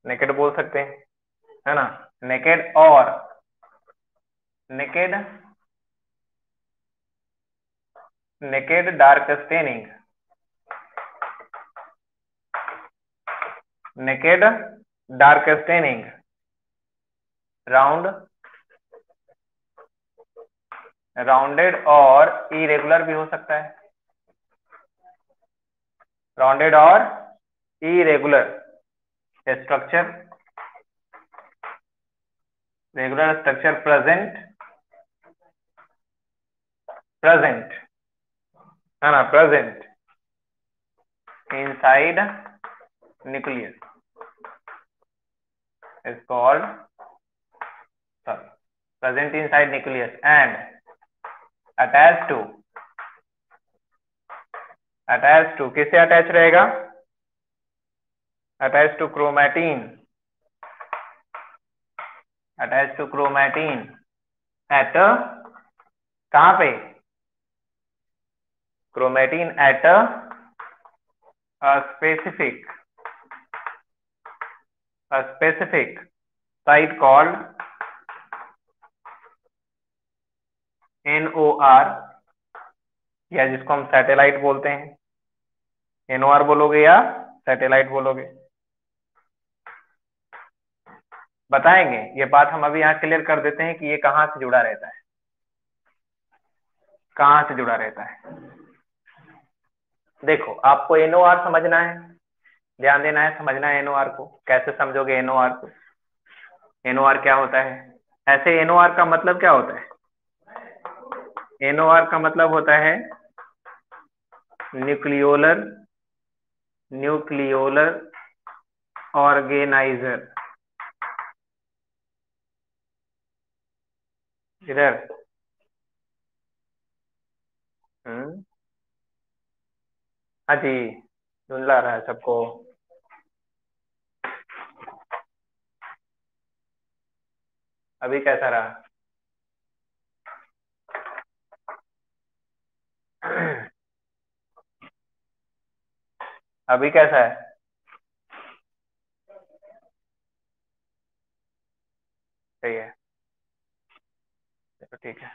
Naked बोल सकते हैं, है ना। नेकेड और naked, naked dark staining, naked dark staining, round, rounded और इरेगुलर भी हो सकता है। राउंडेड और irregular structure, regular structure present, present, है ना, present inside nucleus is called, sorry, present inside nucleus and attached to, attached to किससे attach रहेगा? attached to chromatin, attached to chromatin at, कहाँ पे? chromatin at a specific, a specific site called NOR, या जिसको हम satellite बोलते हैं। NOR बोलोगे या सैटेलाइट बोलोगे, बताएंगे। ये बात हम अभी यहाँ क्लियर कर देते हैं कि ये कहाँ से जुड़ा रहता है, कहाँ से जुड़ा रहता है। देखो, आपको NOR समझना है, ध्यान देना है, समझना है NOR को। कैसे समझोगे NOR को? NOR क्या होता है? ऐसे NOR का मतलब क्या होता है? NOR का मतलब होता है न्यूक्लियोलर, न्यूक्लियोलर ऑर्गेनाइजर। इधर हाँ जी, सुन ला रहा है सबको। अभी कैसा रहा? अभी कैसा है? सही है, चलो ठीक है।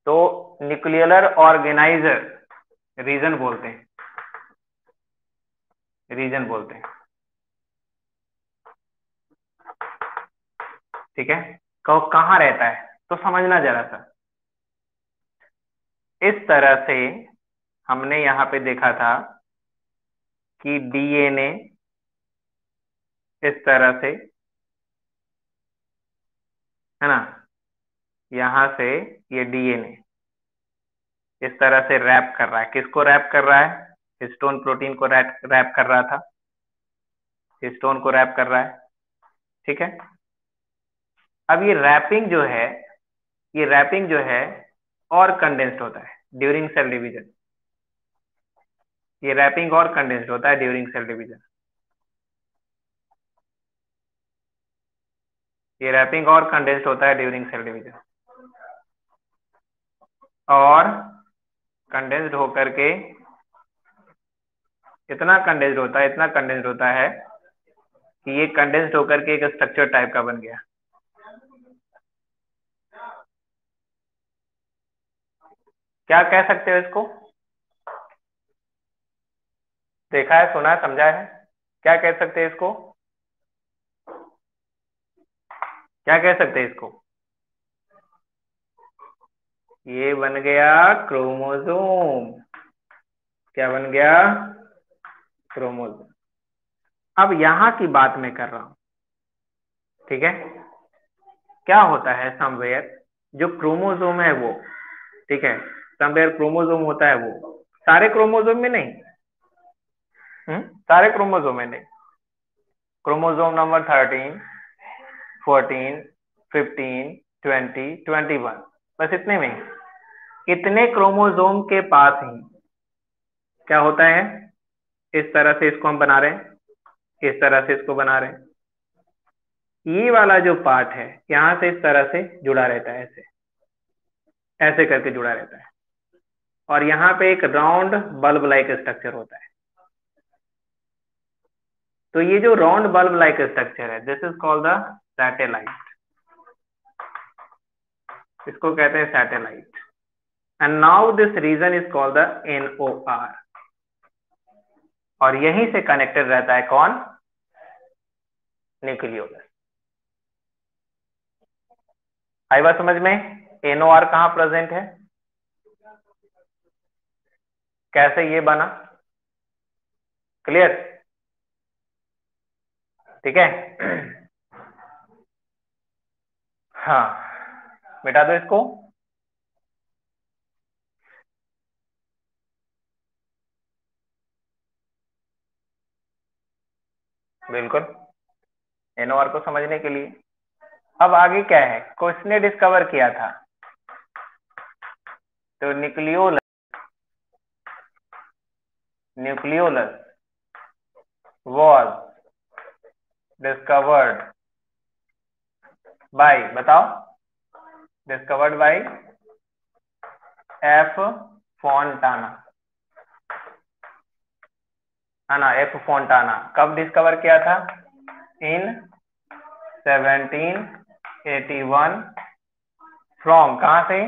तो न्यूक्लियोलर ऑर्गेनाइजर रीजन बोलते हैं, रीजन बोलते हैं, ठीक है। कहाँ रहता है तो समझना जरा सा। इस तरह से हमने यहाँ पे देखा था कि DNA इस तरह से, है ना, यहाँ से ये DNA इस तरह से रैप कर रहा है। किसको रैप कर रहा है? हिस्टोन प्रोटीन को रैप कर रहा था, हिस्टोन को रैप कर रहा है, ठीक है। अब ये रैपिंग जो है, ये रैपिंग जो है और कंडेंस्ड होता है ड्यूरिंग सेल डिवीजन। ये रैपिंग और कंडेंस्ड होता है ड्यूरिंग सेल डिवीजन। ये रैपिंग और कंडेंस्ड होता है ड्यूरिंग सेल डिवीजन, और कंडेंस्ड होकर के इतना कंडेंस्ड होता है, इतना कंडेंस्ड होता है कि ये कंडेंस्ड होकर के एक स्ट्रक्चर टाइप का बन गया। क्या कह सकते हो इसको? देखा है, सुना है, समझा है? क्या कह सकते हैं इसको? क्या कह सकते हैं इसको? ये बन गया क्रोमोसोम। क्या बन गया? क्रोमोसोम। अब यहां की बात मैं कर रहा हूं, ठीक है? क्या होता है समवेयर, जो क्रोमोसोम है वो, ठीक है, समवेयर क्रोमोसोम होता है वो, सारे क्रोमोसोम में नहीं, सारे क्रोमोसोम में नहीं। क्रोमोसोम नंबर 13, 14, 15, 20, 21, बस इतने में ही। इतने क्रोमोसोम के पास ही क्या होता है, इस तरह से इसको हम बना रहे हैं, इस तरह से इसको बना रहे हैं। ये वाला जो पार्ट है यहां से इस तरह से जुड़ा रहता है, ऐसे ऐसे करके जुड़ा रहता है, और यहाँ पे एक राउंड बल्ब लाइक स्ट्रक्चर होता है। तो ये जो राउंड बल्ब लाइक स्ट्रक्चर है, this is called the satellite. इसको कहते हैं satellite. And now this region is called the NOR। और यहीं से कनेक्टेड रहता है कौन? न्यूक्लियोलस। आई बात समझ में? NOR कहाँ प्रेजेंट है, कैसे ये बना, क्लियर? ठीक है। हाँ, मिटा दो इसको। बिल्कुल, NOR को समझने के लिए। अब आगे क्या है, किसने डिस्कवर किया था? तो nucleolus, nucleolus was discovered by, बताओ, डिस्कवर्ड बाय F फोंटाना, है ना? F फोंटाना कब डिस्कवर किया था? इन 1781। फ्रॉम, कहां से?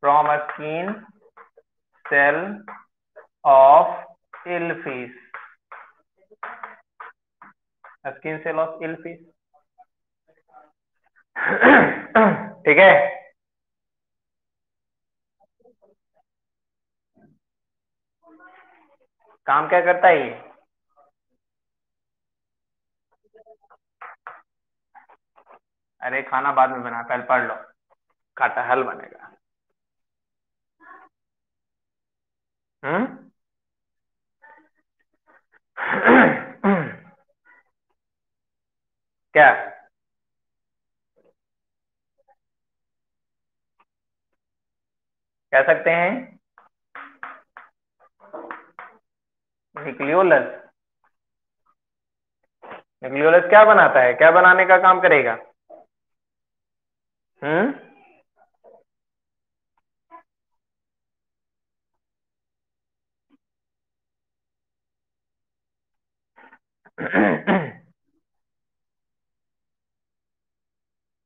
From a skin cell of eelfish, skin cell of eelfish. ठीक है। काम क्या करता है ये? अरे खाना बाद में बना, पहले पढ़ लो। कटहल बनेगा। हम्म। क्या कह सकते हैं? न्यूक्लियोलस, न्यूक्लियोलस क्या बनाता है, क्या बनाने का काम करेगा? हम्म।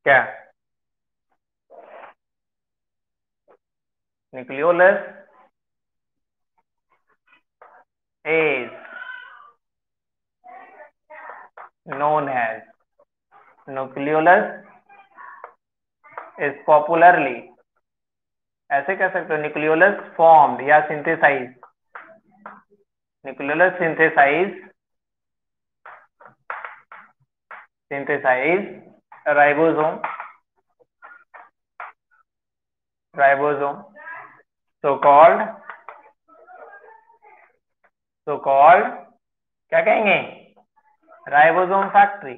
क्या? Nucleolus is known as, nucleolus is popularly, ऐसे कह सकते हो, न्यूक्लियोलस फॉर्म्ड या synthesise, nucleolus synthesise ribosome, ribosome, so called, so called, क्या कहेंगे? राइबोसोम फैक्ट्री,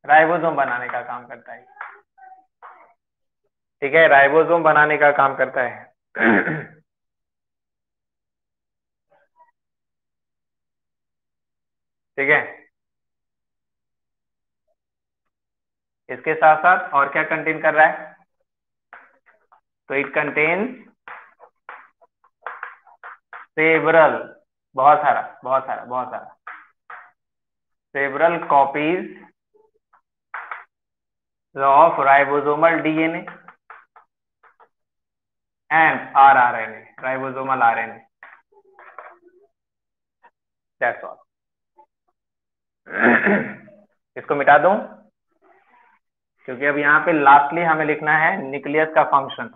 राइबोसोम बनाने का काम करता है। ठीक है, राइबोसोम बनाने का काम करता है। ठीक है। इसके साथ साथ और क्या कंटेन कर रहा है? तो इट कंटेन्स सेवरल, बहुत सारा, बहुत सारा, बहुत सारा, several copies of ribosomal DNA and rRNA, ribosomal RNA, that's all. इसको मिटा दूं, क्योंकि अब यहाँ पे लास्टली हमें लिखना है न्यूक्लियस का फंक्शन,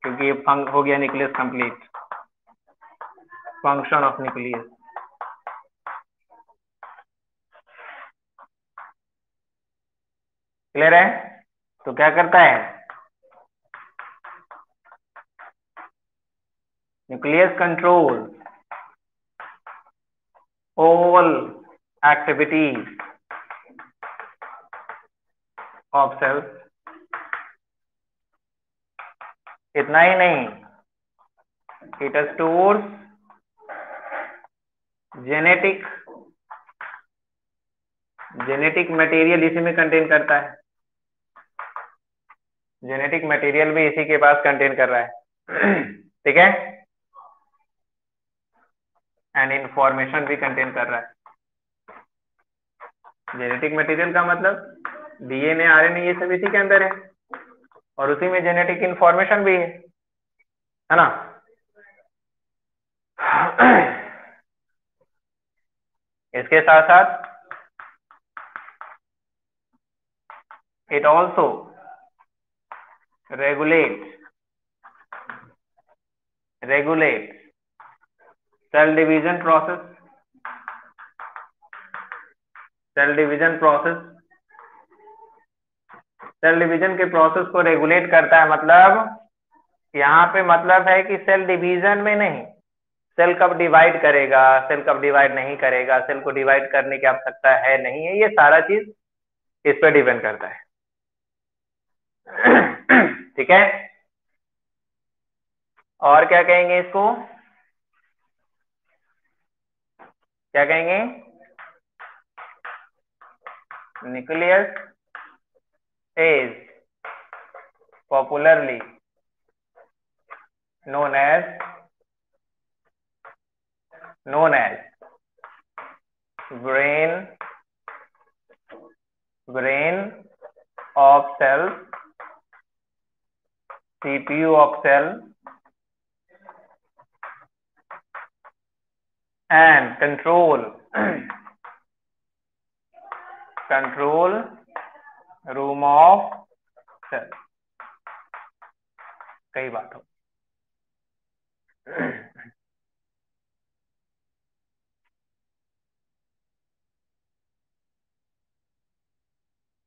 क्योंकि ये हो गया nucleus complete. Function of nucleus, clear है? तो क्या करता है, nucleus control all activities of cells. इतना ही नहीं, it stores genetic genetic material इसी में कंटेन करता है, जेनेटिक मटेरियल भी इसी के पास कंटेन कर रहा है। ठीक है, एंड इंफॉर्मेशन भी कंटेन कर रहा है। जेनेटिक मटेरियल का मतलब डीएनए, आरएनए, ये सब इसी के अंदर है, और उसी में जेनेटिक इंफॉर्मेशन भी है ना। इसके साथ साथ it also regulate cell division process, cell division process, cell division के प्रोसेस को रेगुलेट करता है। मतलब यहाँ पे मतलब है कि सेल डिवीजन में नहीं, सेल कब डिवाइड करेगा, सेल कब डिवाइड नहीं करेगा, सेल को डिवाइड करने की आवश्यकता है नहीं है, ये सारा चीज इस पर डिपेंड करता है। ठीक है, और क्या कहेंगे इसको, क्या कहेंगे, nucleus is popularly known as known as brain brain of cell, CPU of cell, and control room of cell। कई बात हो।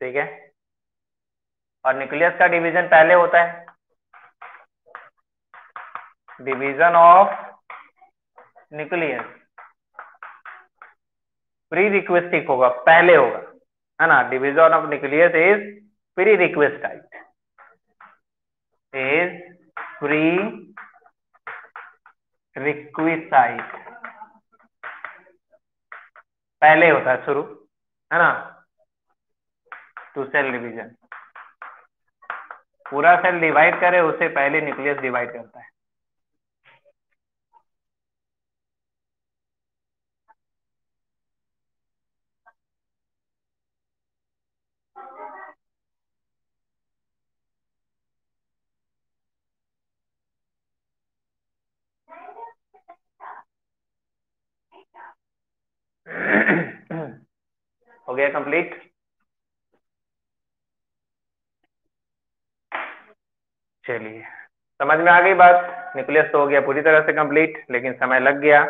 ठीक है, और न्यूक्लियस का डिवीजन पहले होता है, division of nucleus prerequisite होगा, पहले होगा, है ना। Division of nucleus is prerequisite, is prerequisite, पहले होता है, शुरू, है ना, टू सेल डिवीजन। पूरा सेल डिवाइड करे उससे पहले न्यूक्लियस डिवाइड करता है। हो गया कंप्लीट। चलिए, समझ में आ गई बात। न्यूक्लियस तो हो गया पूरी तरह से कंप्लीट, लेकिन समय लग गया।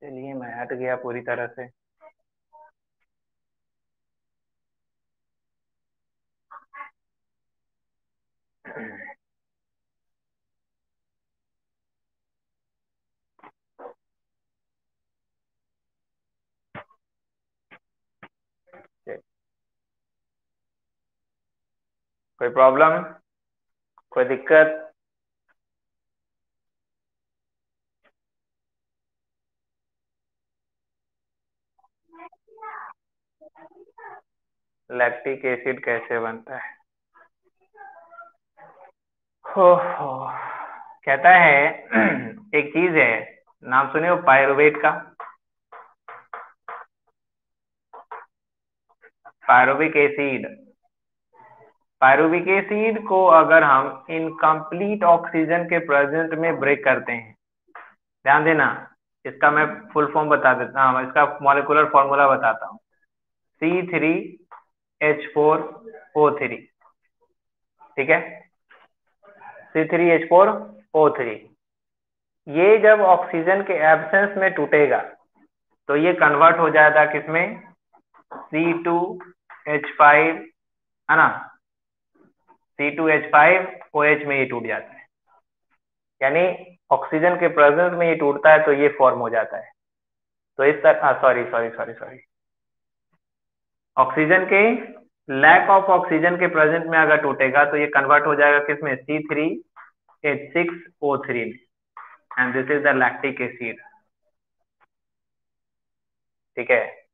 चलिए, मैं हट गया पूरी तरह से। कोई प्रॉब्लम, कोई दिक्कत? लैक्टिक एसिड कैसे बनता है? हो कहता है, एक चीज है, नाम सुने हो पायरुवेट का? पायरुविक एसिड, पायरुविक एसिड को अगर हम इनकम्प्लीट ऑक्सीजन के प्रेजेंट में ब्रेक करते हैं, ध्यान देना, इसका मैं फुल फॉर्म बता देता हूँ, इसका मॉलिक्यूलर फॉर्मूला बताता हूँ। C3H4O3। ठीक है, C3H4O3। ये जब ऑक्सीजन के एब्सेंस में टूटेगा तो ये कन्वर्ट हो जाएगा किसमें, C2H5, है ना, C2H5OH में ये टूट जाता है। यानी ऑक्सीजन के प्रेजेंस में ये टूटता है तो ये फॉर्म हो जाता है। तो इस तरह, sorry sorry sorry sorry, oxygen के लैक ऑफ ऑक्सीजन के प्रेजेंट में अगर टूटेगा तो ये कन्वर्ट हो जाएगा किसमें, C3H6O3 में, and this is the lactic acid. ठीक है,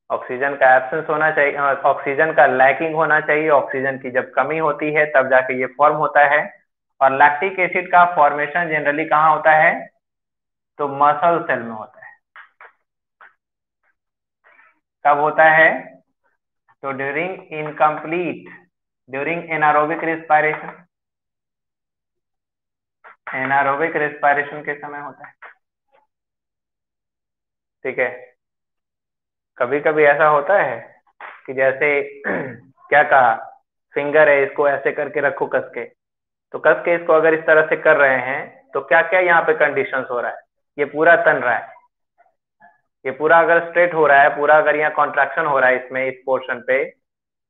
ऑक्सीजन का एब्सेंस होना चाहिए, ऑक्सीजन का लैकिंग होना चाहिए, ऑक्सीजन की जब कमी होती है तब जाके ये फॉर्म होता है। और लैक्टिक एसिड का फॉर्मेशन जनरली कहाँ होता है, तो मसल सेल में होता है। कब होता है, तो during anaerobic respiration, anaerobic respiration के समय होता है। ठीक है, कभी कभी ऐसा होता है कि जैसे क्या कहा, फिंगर है, इसको ऐसे करके रखो कस के, तो कस के इसको अगर इस तरह से कर रहे हैं तो क्या क्या यहाँ पे कंडीशंस हो रहा है, ये पूरा तन रहा है, ये पूरा अगर स्ट्रेट हो रहा है, पूरा अगर यहाँ कॉन्ट्रैक्शन हो रहा है इसमें, इस पोर्शन पे,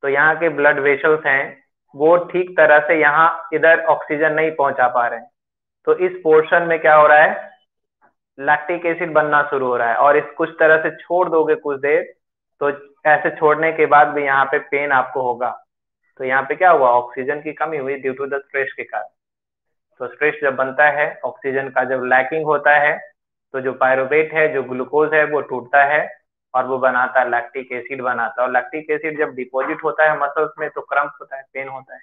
तो यहाँ के ब्लड वेसल्स हैं वो ठीक तरह से यहाँ इधर ऑक्सीजन नहीं पहुंचा पा रहे हैं। तो इस पोर्शन में क्या हो रहा है, लैक्टिक एसिड बनना शुरू हो रहा है, और इस कुछ तरह से छोड़ दोगे कुछ देर, तो ऐसे छोड़ने के बाद भी यहाँ पे पेन आपको होगा। तो यहाँ पे क्या हुआ, ऑक्सीजन की कमी हुई ड्यू टू द स्ट्रेस के कारण। तो स्ट्रेस जब बनता है, ऑक्सीजन का जब लैकिंग होता है, तो जो पायरुवेट है, जो ग्लूकोज है, वो टूटता है और वो बनाता है लैक्टिक एसिड बनाता है। और लैक्टिक एसिड जब डिपॉजिट होता है मसल्स में तो क्रम्प होता है, पेन होता है,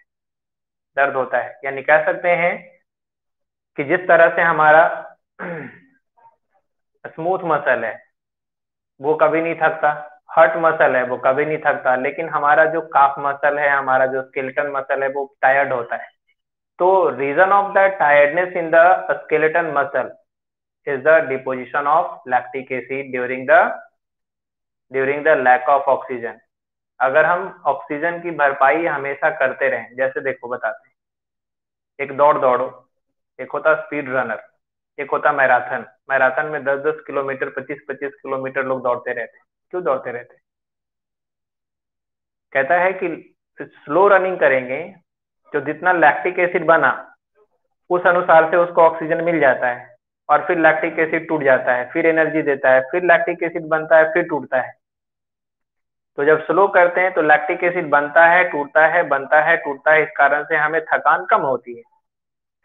दर्द होता है। यानी कह सकते हैं कि जिस तरह से हमारा स्मूथ मसल है वो कभी नहीं थकता, हर्ट मसल है वो कभी नहीं थकता, लेकिन हमारा जो काफ मसल है, हमारा जो स्केलेटन मसल है, वो टायर्ड होता है। तो reason of the tiredness in the skeleton muscle is the deposition of lactic acid during the lack of oxygen। अगर हम ऑक्सीजन की भरपाई हमेशा करते रहें, जैसे देखो बताते हैं, एक दौड़ दौड़ो, एक होता स्पीड रनर, एक होता मैराथन। मैराथन में 10-10 किलोमीटर, 25-25 किलोमीटर लोग दौड़ते रहते हैं। क्यों दौड़ते रहते हैं, कहता है कि स्लो रनिंग करेंगे तो जितना लैक्टिक एसिड बना उस अनुसार से उसको ऑक्सीजन मिल जाता है, और फिर लैक्टिक एसिड टूट जाता है, फिर एनर्जी देता है, फिर लैक्टिक एसिड बनता है, फिर टूटता है। तो जब स्लो करते हैं तो लैक्टिक एसिड बनता है, टूटता है, बनता है, टूटता है, इस कारण से हमें थकान कम होती है।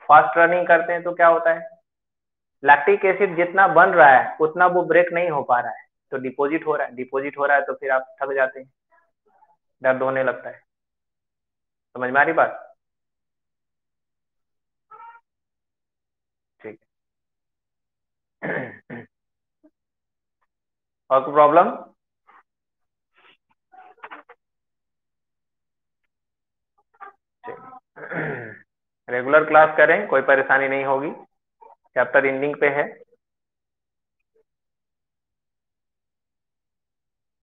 फास्ट रनिंग करते हैं तो क्या होता है, लैक्टिक एसिड जितना बन रहा है उतना वो ब्रेक नहीं हो पा रहा है, तो डिपॉजिट हो रहा है, डिपॉजिट हो रहा है, तो फिर आप थक जाते हैं, दर्द होने लगता है। समझ में आ रही बात, ठीक है। और कोई प्रॉब्लम, रेगुलर क्लास करें, कोई परेशानी नहीं होगी, चैप्टर एंडिंग पे है।